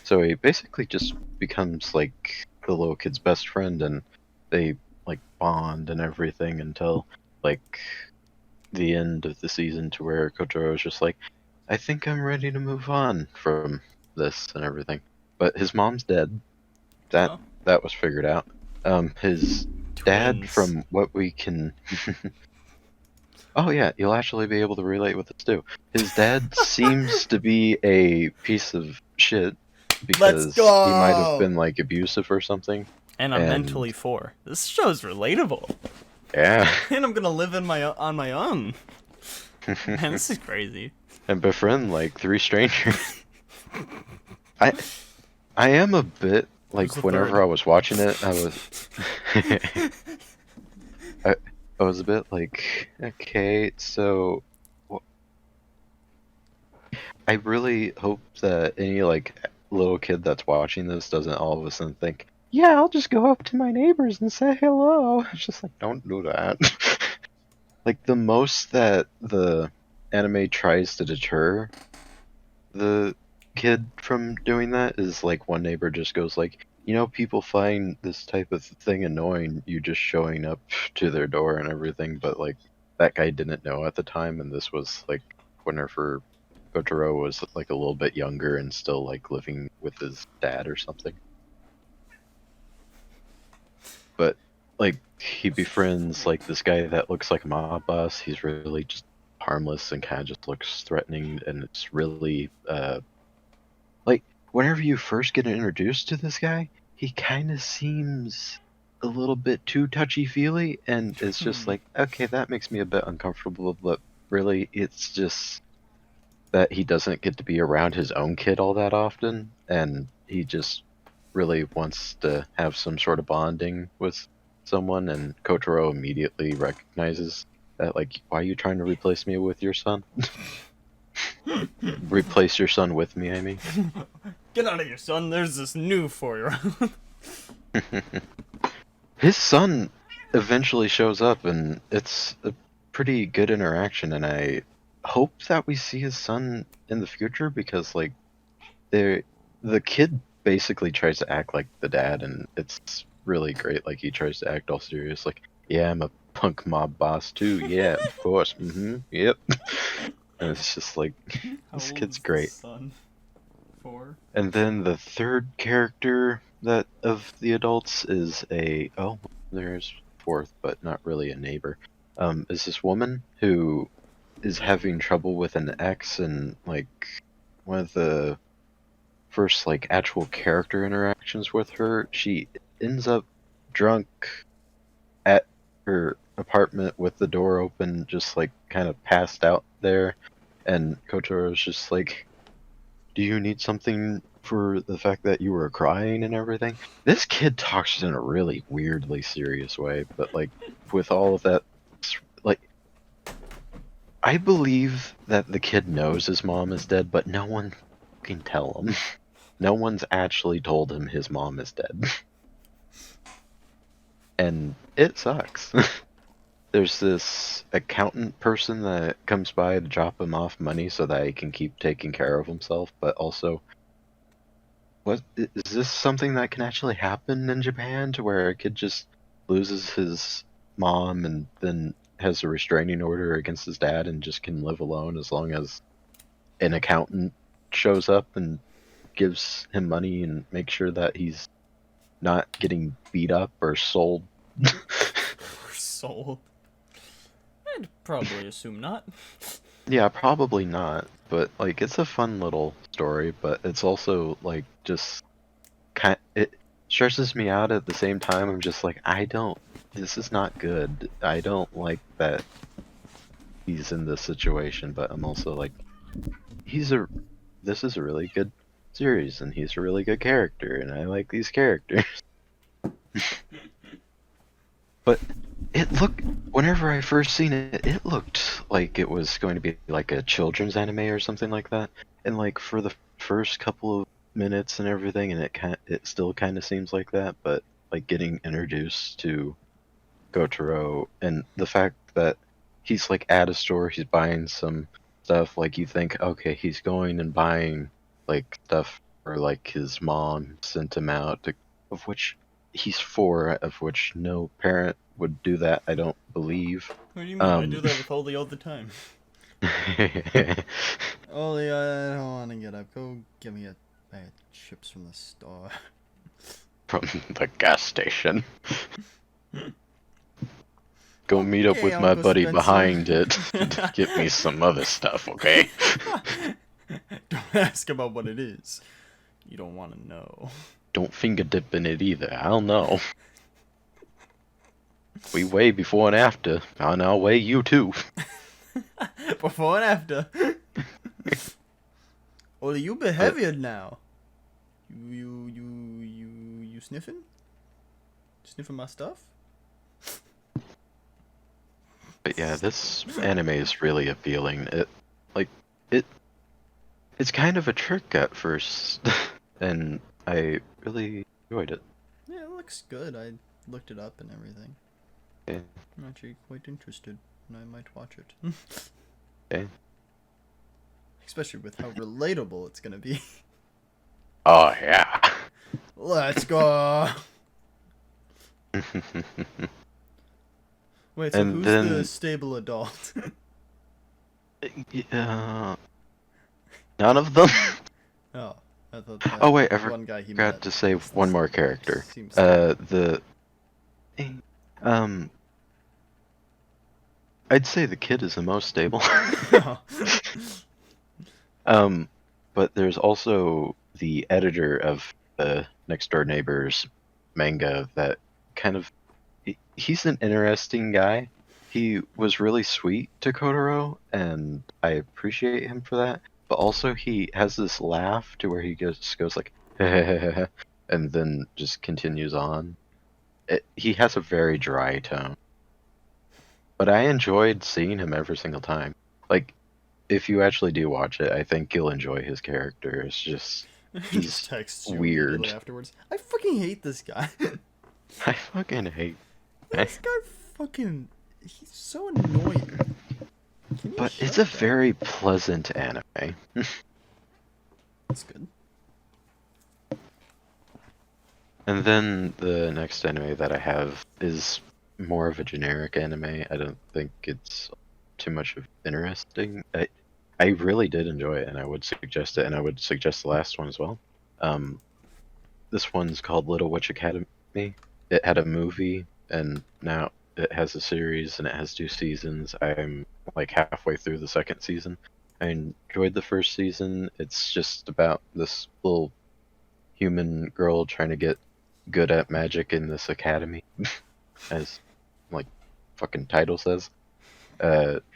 So he basically just becomes like the little kid's best friend, and they like bond and everything until like the end of the season, to where Kotaro is just like, I think I'm ready to move on from this and everything. But his mom's dead. That was figured out. His dad, Twins. from what we can oh yeah, you'll actually be able to relate with this too. His dad seems to be a piece of shit because he might have been like abusive or something. And I'm mentally 4. This show's relatable. Yeah. And I'm gonna live on my own. Man, this is crazy. And befriend like 3 strangers. I am a bit like, whenever third? I was watching it, I was I was a bit like, okay, so I really hope that any like little kid that's watching this doesn't all of a sudden think, yeah, I'll just go up to my neighbors and say hello. It's just like, don't do that. Like, the most that the anime tries to deter the kid from doing that is like one neighbor just goes like, people find this type of thing annoying, you just showing up to their door and everything, but like that guy didn't know at the time, and this was like whenever Kotaro was like a little bit younger and still like living with his dad or something. But like he befriends like this guy that looks like a mob boss. He's really just harmless and kind of just looks threatening, and it's really like whenever you first get introduced to this guy, he kind of seems a little bit too touchy-feely, and it's just like, okay, that makes me a bit uncomfortable, but really, it's just that he doesn't get to be around his own kid all that often, and he just really wants to have some sort of bonding with someone, and Kotaro immediately recognizes that, like, why are you trying to replace me with your son? Replace your son with me, I mean. Get out of here, son. There's this new 4-year-old. His son eventually shows up, and it's a pretty good interaction, and I hope that we see his son in the future, because, like, the kid basically tries to act like the dad, and it's really great. Like, he tries to act all serious, like, yeah, I'm a punk mob boss too, yeah, of course, yep. And it's just like, this kid's great. Son? 4? And then the third character that of the adults is there's fourth, but not really a neighbor. Is this woman who is having trouble with an ex, and like one of the first like actual character interactions with her, she ends up drunk at her apartment with the door open, just like kind of passed out there, and Kotaro's just like, do you need something for the fact that you were crying and everything? This kid talks in a really weirdly serious way, but like with all of that, like, I believe that the kid knows his mom is dead, but no one can tell him. No one's actually told him his mom is dead. And it sucks. There's this accountant person that comes by to drop him off money so that he can keep taking care of himself, but also, what is this something that can actually happen in Japan, to where a kid just loses his mom and then has a restraining order against his dad and just can live alone as long as an accountant shows up and gives him money and makes sure that he's not getting beat up or sold? Or sold? I'd probably assume not. Yeah, probably not, but like it's a fun little story, but it's also like just it stresses me out at the same time. I'm just like, this is not good. I don't like that he's in this situation, but I'm also like, this is a really good series, and he's a really good character, and I like these characters. But whenever I first seen it, it looked like it was going to be like a children's anime or something like that. And like for the first couple of minutes and everything, and it still kind of seems like that, but like getting introduced to Gotaro and the fact that he's like at a store, he's buying some stuff, like you think, okay, he's going and buying like stuff for like his mom sent him out to, of which he's 4, of which no parent would do that, I don't believe. What do you mean? I do that with Oli all the time. Oli, I don't want to get up. Go get me a bag of chips from the store. From the gas station. Go meet up with my Uncle buddy Spencer. behind it to get me some other stuff, okay? Don't ask about what it is. You don't want to know. Don't finger dip in it either, I'll know. We weigh before and after, and I'll weigh you too. Before and after. Oli, you been heavier now. You sniffing? Sniffing my stuff? But yeah, this anime is really appealing. It's kind of a trick at first, and I really enjoyed it. Yeah, it looks good. I looked it up and everything. Okay. I'm actually quite interested, and I might watch it. Okay. Especially with how relatable it's gonna be. Oh yeah. Let's go! Wait, so And who's then- the stable adult? None of them? Oh, I thought Oh wait, I one guy he forgot met to say was one the- more character. seems I'd say the kid is the most stable. But there's also the editor of the Next Door Neighbors manga that kind of he's an interesting guy. He was really sweet to Kotaro, and I appreciate him for that. But also, he has this laugh to where he goes like, and then just continues on. He has a very dry tone. But I enjoyed seeing him every single time. Like, if you actually do watch it, I think you'll enjoy his character. It's just he's texts you weird. immediately afterwards. I fucking hate this guy. I fucking hate. This guy fucking. He's so annoying. But it's a very pleasant anime. That's good. And then the next anime that I have is more of a generic anime. I don't think it's too much of interesting. I really did enjoy it, and I would suggest it, and I would suggest the last one as well. This one's called Little Witch Academy. It had a movie, and now it has a series, and it has 2 seasons. I'm like halfway through the 2nd season. I enjoyed the 1st season. It's just about this little human girl trying to get good at magic in this academy, as like fucking title says.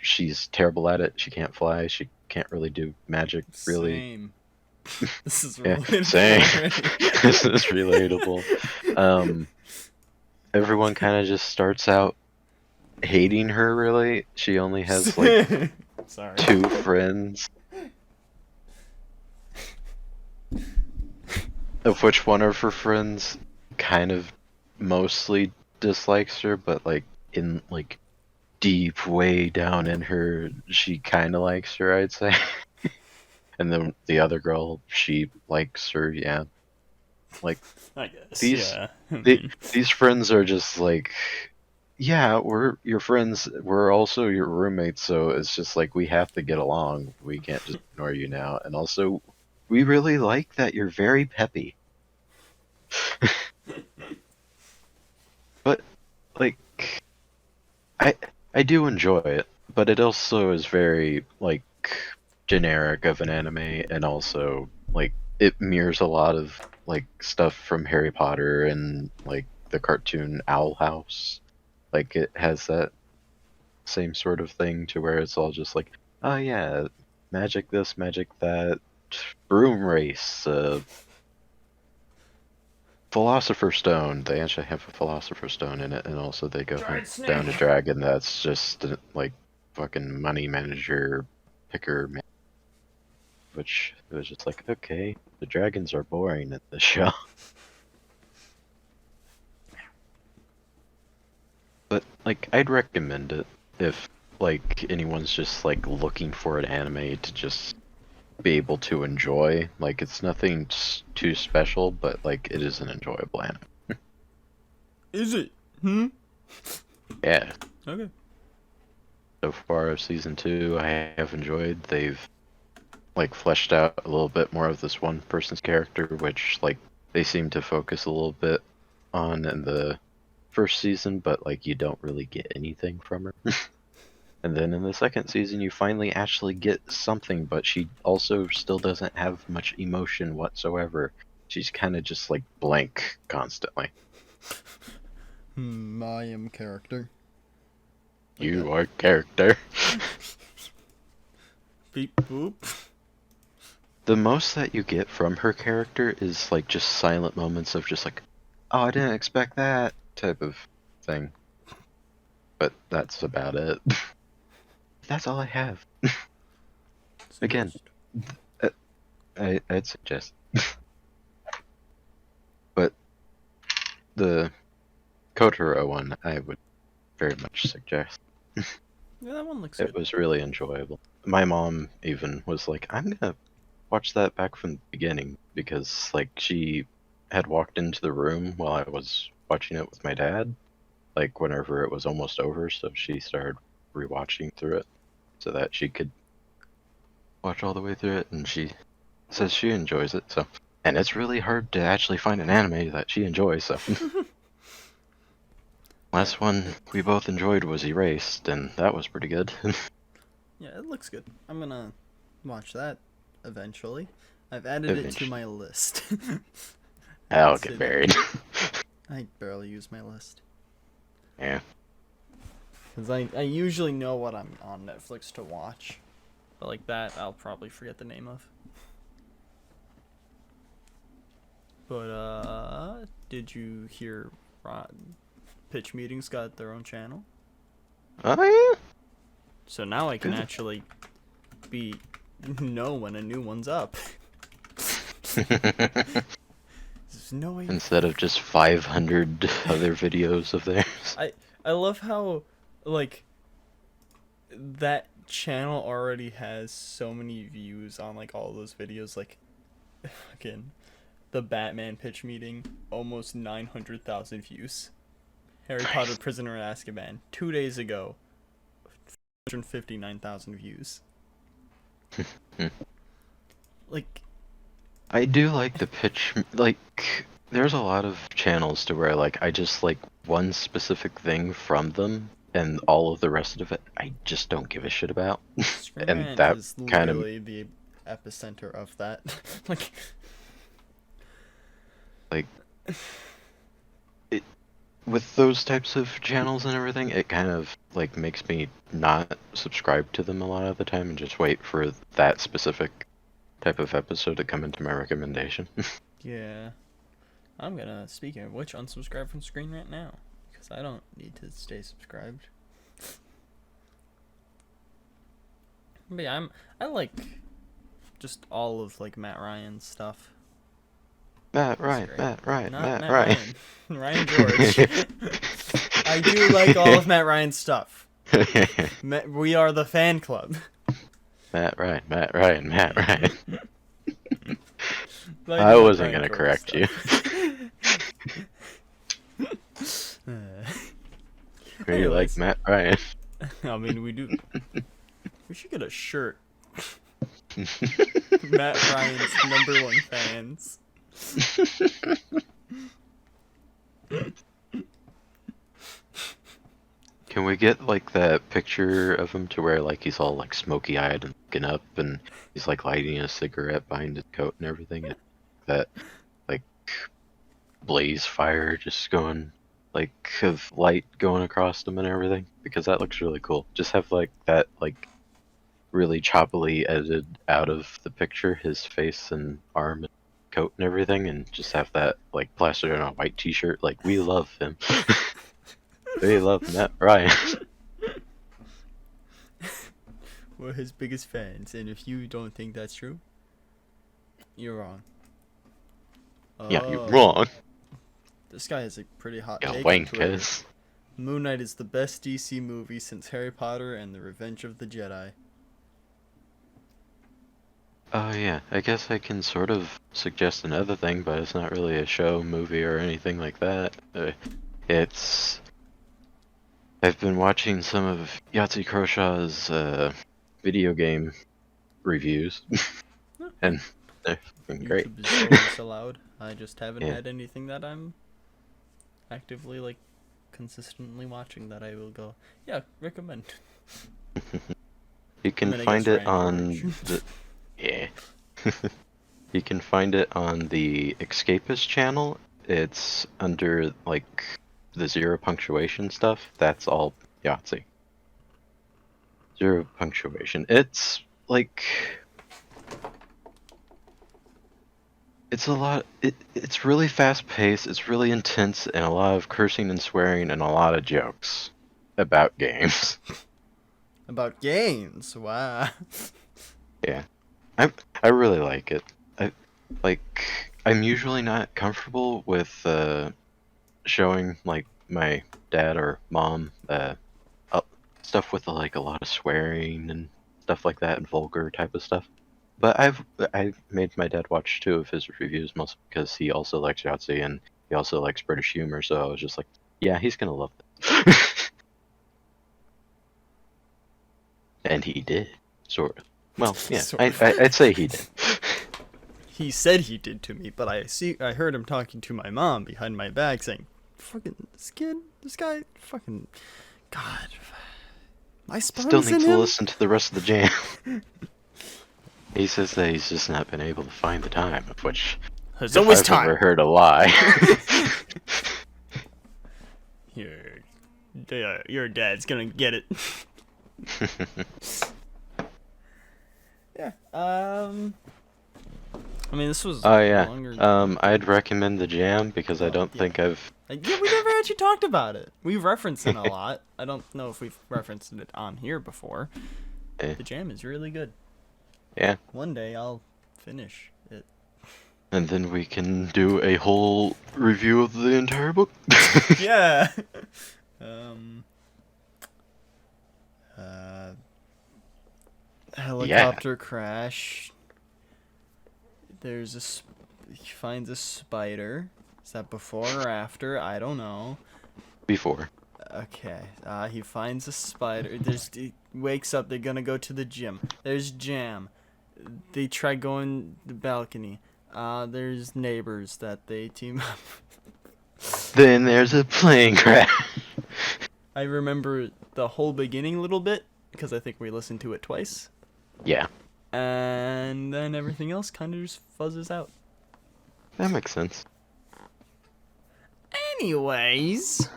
She's terrible at it. She can't fly. She can't really do magic. Really. Same. This is Yeah, relatable. same. This is relatable. Everyone kind of just starts out hating her. Really, she only has like Sorry. 2 friends, of which one of her friends kind of mostly dislikes her, but like in like deep way down in her, she kind of likes her, I'd say. And then the other girl, she likes her, yeah. Like, I guess. these Yeah. these friends are just like, yeah, we're your friends. We're also your roommates, so it's just like we have to get along. We can't just ignore you now. And also, we really like that you're very peppy. But like, I do enjoy it, but it also is very like generic of an anime, and also like it mirrors a lot of like stuff from Harry Potter and like the cartoon Owl House. Like it has that same sort of thing to where it's all just like, oh yeah, magic this, magic that, broom race, Philosopher's Stone. They actually have a Philosopher's Stone in it, and also they go down to Dragon. That's just like fucking money manager picker, which it was just like, okay, the dragons are boring at the show. But like, I'd recommend it if like anyone's just like looking for an anime to just be able to enjoy. Like, it's nothing too special, but like it is an enjoyable anime. Is it? Yeah. Okay. So far of season 2, I have enjoyed. They've like fleshed out a little bit more of this one person's character, which like they seem to focus a little bit on in the 1st season, but like you don't really get anything from her. And then in the 2nd season, you finally actually get something, but she also still doesn't have much emotion whatsoever. She's kind of just like blank constantly. I am character. You are character. Beep boop. The most that you get from her character is like just silent moments of just like, oh, I didn't expect that type of thing. But that's about it. That's all I have. Again, I'd suggest. But the Kotaro one, I would very much suggest. Yeah, that one looks It good. was really enjoyable. My mom even was like, I'm gonna watch that back from the beginning, because like she had walked into the room while I was watching it with my dad, like whenever it was almost over, so she started rewatching through it so that she could watch all the way through it, and she says she enjoys it. So, and it's really hard to actually find an anime that she enjoys, so. Last one we both enjoyed was Erased, and that was pretty good. Yeah, it looks good. I'm gonna watch that eventually. I've added it to my list. I'll get married. I barely use my list. Yeah. Because I usually know what I'm on Netflix to watch. But like that, I'll probably forget the name of. But, did you hear Pitch Meetings got their own channel? Oh, yeah? So now I can actually know when a new one's up. There's no way. Instead of just 500 other videos of theirs. I love how, like, that channel already has so many views on, like, all those videos. Like, again, the Batman pitch meeting, almost 900,000 views. Harry Potter Prisoner of Azkaban, 2 days ago, 159,000 views. Like, I do like the pitch, like, there's a lot of channels to where, like, I just like one specific thing from them, and all of the rest of it, I just don't give a shit about. Screen And Rant that is kind of, literally the epicenter of that. Like, it, with those types of channels and everything, it kind of, like, makes me not subscribe to them a lot of the time and just wait for that specific type of episode to come into my recommendation. yeah. I'm gonna, speaking of which, unsubscribe from Screen Rant now. Because I don't need to stay subscribed. But yeah, I like just all of, like, Matt Ryan's stuff. Matt Ryan. Not Matt Ryan. Ryan George. I do like all of Matt Ryan's stuff. We are the fan club. Matt Ryan. Like I wasn't Ryan gonna George correct you. You like Matt Ryan. I mean, we do. We should get a shirt. Matt Ryan's #1 fans. Can we get like that picture of him to where like he's all like smoky eyed and looking up and he's like lighting a cigarette behind his coat and everything? And that like blaze fire just going like of light going across him and everything, because that looks really cool. Just have like that like really choppily edited out of the picture, his face and arm and coat and everything, and just have that like plastered on a white t-shirt like we love him. We love Matt Ryan. We're his biggest fans, and if you don't think that's true, you're wrong. Yeah, you're wrong. This guy has a pretty hot Yeah, take on Twitter. wankers. Moon Knight is the best DC movie since Harry Potter and the Revenge of the Jedi. Oh yeah, I guess I can sort of suggest another thing, but it's not really a show, movie, or anything like that. I've been watching some of Yahtzee Crowshaw's video game reviews, and they're fucking great. YouTube is always allowed. I just haven't Yeah. had anything that I'm actively, like, consistently watching that I will go, yeah, recommend. You can then I find guess it Ryan on George. the yeah. You can find it on the Escapist channel. It's under like the zero punctuation stuff. That's all Yahtzee. Zero punctuation. It's like it's a lot. It's really fast paced. It's really intense, and a lot of cursing and swearing, and a lot of jokes about games. About games, wow. Yeah, I really like it. I'm usually not comfortable with showing like my dad or mom stuff with like a lot of swearing and stuff like that and vulgar type of stuff. But I've made my dad watch 2 of his reviews, mostly because he also likes Yahtzee and he also likes British humor. So I was just like, yeah, he's gonna love this. And he did, sort of. Well, yeah, Sort of. I'd say he did. He said he did to me, but I heard him talking to my mom behind my back saying, fucking, this guy, fucking, God. My sperm's Still in need to him? listen to the rest of the jam. He says that he's just not been able to find the time, of which There's if always I've time. ever heard a lie. your dad's gonna get it. Yeah. I mean, this was Oh yeah. longer. I'd recommend the jam because I don't think I've. Yeah, we never actually talked about it. We've referenced it a lot. I don't know if we've referenced it on here before. The jam is really good. Yeah. One day I'll finish it. And then we can do a whole review of the entire book. Yeah. Helicopter crash. He finds a spider. Is that before or after? I don't know. Before. Okay. He finds a spider. He wakes up. They're gonna go to the gym. There's jam. They try going the balcony. There's neighbors that they team up. Then there's a plane crash. I remember the whole beginning a little bit because I think we listened to it twice. Yeah. And then everything else kind of just fuzzes out. That makes sense. Anyways.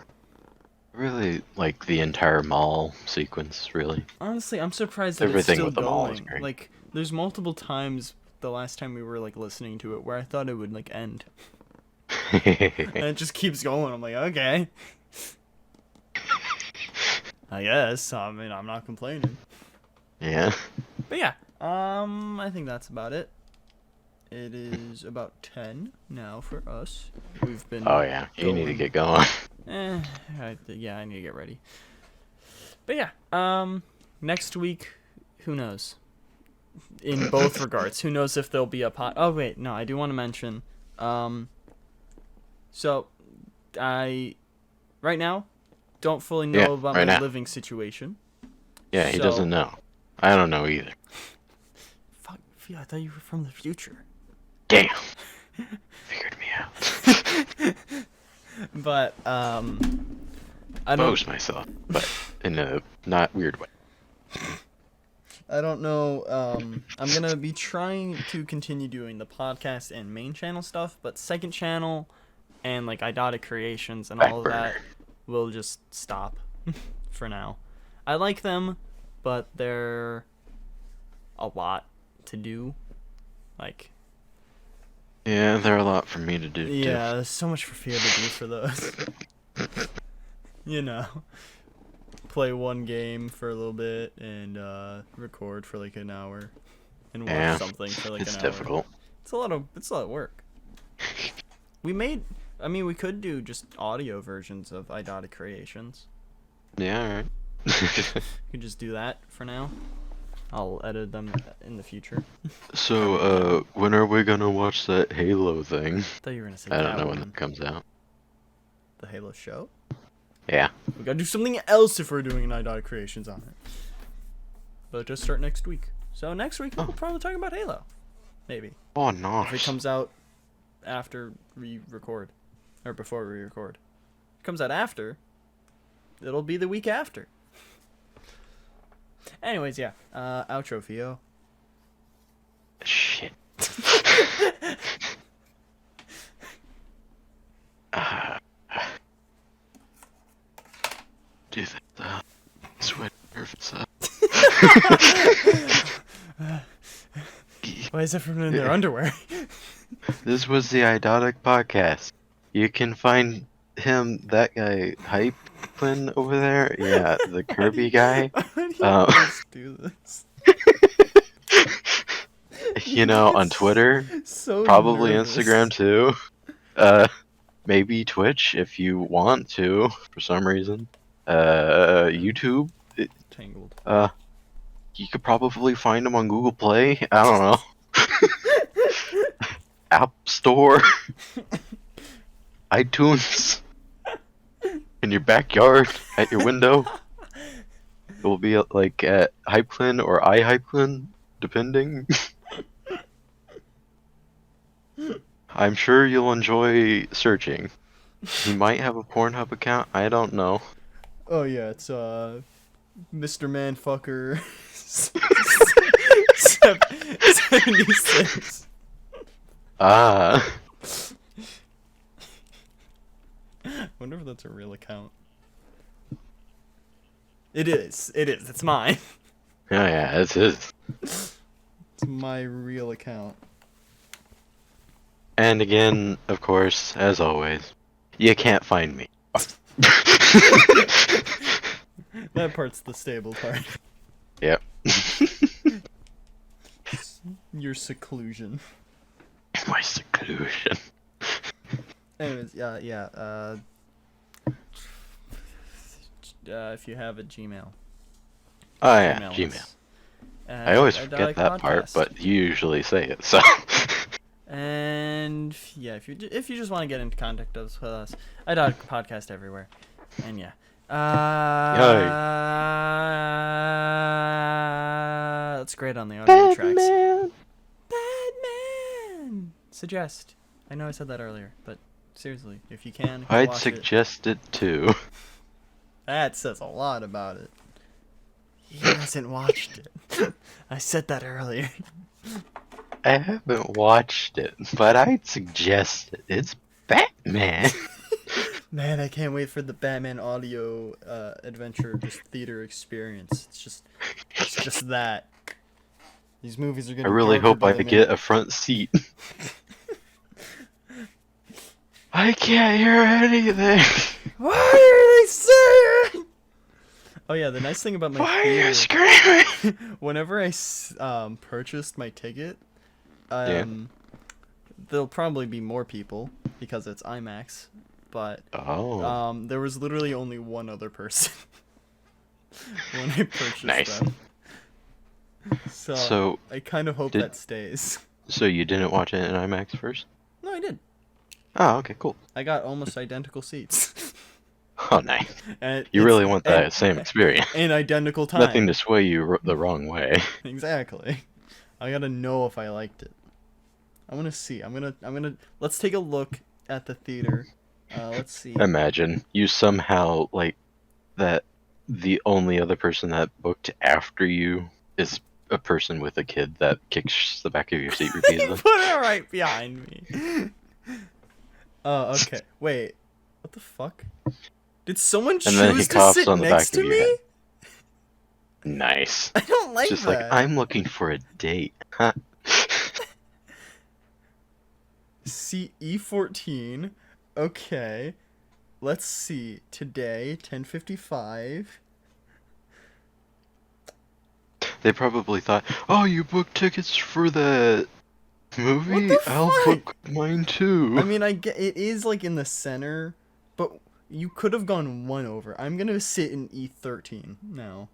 Really like the entire mall sequence, really. Honestly, I'm surprised that Everything it's still with the mall is going. great. Like, there's multiple times the last time we were like listening to it where I thought it would like end. And it just keeps going. I'm like, okay. I guess. I mean, I'm not complaining. Yeah. But yeah, I think that's about it. It is about 10 now for us. We've been. Oh yeah, you need to get going. Yeah, I need to get ready. But yeah, next week, who knows? In both regards, who knows if there'll be a pot? Oh wait, no, I do want to mention. So, I right now don't fully know about my living situation. Yeah, he doesn't know. I don't know either. Fuck, I thought you were from the future. Damn. Figured me out. But I don't Expose myself, but in a not weird way. I don't know. I'm gonna be trying to continue doing the podcast and main channel stuff, but second channel and like Idotic Creations and all of that will just stop for now. I like them, but they're a lot to do. Like, yeah, they're a lot for me to do. Yeah, there's so much for Fia to do for those. You know, play one game for a little bit and record for like an hour and watch something for like an hour. It's difficult. It's a lot of work. We could do just audio versions of Idotic Creations. Yeah, alright. We could just do that for now. I'll edit them in the future. So, when are we gonna watch that Halo thing? I thought you were gonna say I don't know one. when that comes out. The Halo show? Yeah. We gotta do something else if we're doing an Idotic Creations on it. But just start next week. So next week we'll probably talk about Halo. Maybe. Oh, nice. If it comes out after we record. Or before we record. If it comes out after, it'll be the week after. Anyways, yeah. Outro, Fio. Shit. Do that. Sweat nervous up. Why is everyone in their underwear? This was the Idotic Podcast. You can find him, that guy, Hypclen over there. Yeah, the Kirby guy. How do you always do this? You know, on Twitter, So probably nervous. Instagram too. Maybe Twitch if you want to, for some reason. YouTube. Tangled. You could probably find him on Google Play. I don't know. App Store. iTunes. In your backyard, at your window. It will be like at Hypclen or iHypclen, depending. I'm sure you'll enjoy searching. He might have a Pornhub account, I don't know. Oh yeah, it's Mr. Manfucker 76. Wonder if that's a real account. It is. It's mine. Oh yeah, it's his. It's my real account. And again, of course, as always, you can't find me. That part's the stable part. Yep. Your seclusion. My seclusion. Anyways, if you have a Gmail. Oh yeah, Gmail Gmail. us. I always At forget that part, IdoticPodcast. but you usually say it, so. And yeah, if you just want to get into contact with us, IdoticPodcast everywhere. And yeah. That's great on the audio tracks. Batman! Suggest. I know I said that earlier, but seriously, if you can, I'd watch suggest it too. That says a lot about it. He hasn't watched it. I said that earlier. I haven't watched it, but I'd suggest it. It's Batman. Man, I can't wait for the Batman audio adventure, just theater experience. It's just that. These movies are gonna. I really Joker hope by I the get minute. a front seat. I can't hear anything. Why are they saying? Oh yeah, the nice thing about my Why are theater, you screaming? whenever I purchased my ticket, Yeah. there'll probably be more people because it's IMAX, but Oh. there was literally only one other person when I purchased Nice. them. So, So, I kind of hope did- that stays. so you didn't watch it in IMAX first? No, I did. Oh, okay, cool. I got almost identical seats. Oh, nice. And You it's- really want that and- same experience. in identical time. Nothing to sway you the wrong way. Exactly. I gotta know if I liked it. I wanna see. I'm gonna. Let's take a look at the theater. Let's see. Imagine you somehow, like, that the only other person that booked after you is a person with a kid that kicks the back of your seat You repeatedly. put it right behind me. Okay. Wait. What the fuck? Did someone And then he choose to coughs sit on the next back to of your me? head. Nice. I don't like Just that. like, I'm looking for a date. Huh? See E14. Okay. Let's see. Today, 10:55. They probably thought, oh, you booked tickets for the movie? the I'll fuck? book mine too. I mean, I get it is like in the center, but you could have gone one over. I'm gonna sit in E13 now.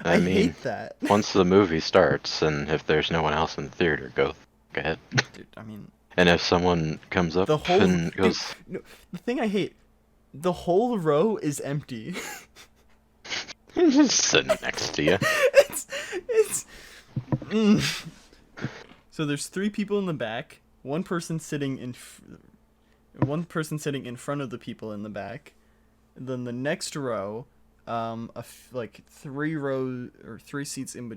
I mean, hate that. once the movie starts, and if there's no one else in the theater, go ahead. Dude, I mean, And if someone comes up the whole and goes, no, the thing I hate, the whole row is empty. just sitting next to you. it's So there's 3 people in the back, one person sitting in front of the people in the back, and then the next row, like 3 rows or 3 seats in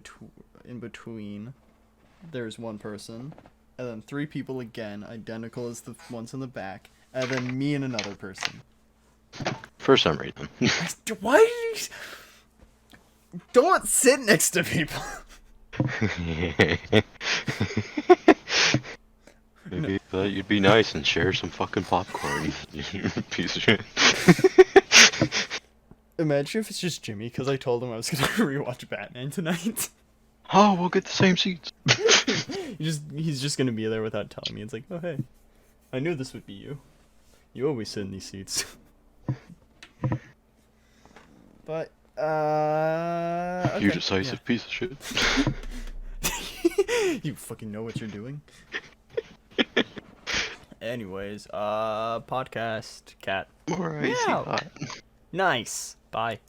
between. There's one person, and then 3 people again, identical as the ones in the back, and then me and another person. For some reason. Why did you? Don't sit next to people. Maybe thought you'd be nice and share some fucking popcorn. You piece of shit. Imagine if it's just Jimmy, because I told him I was gonna rewatch Batman tonight. Oh, we'll get the same seats. He's just gonna be there without telling me. It's like, oh hey, I knew this would be you. You always sit in these seats. But okay, You decisive piece of shit. yeah. You fucking know what you're doing. Anyways, podcast cat. More icy Meow. hot. Nice. Bye.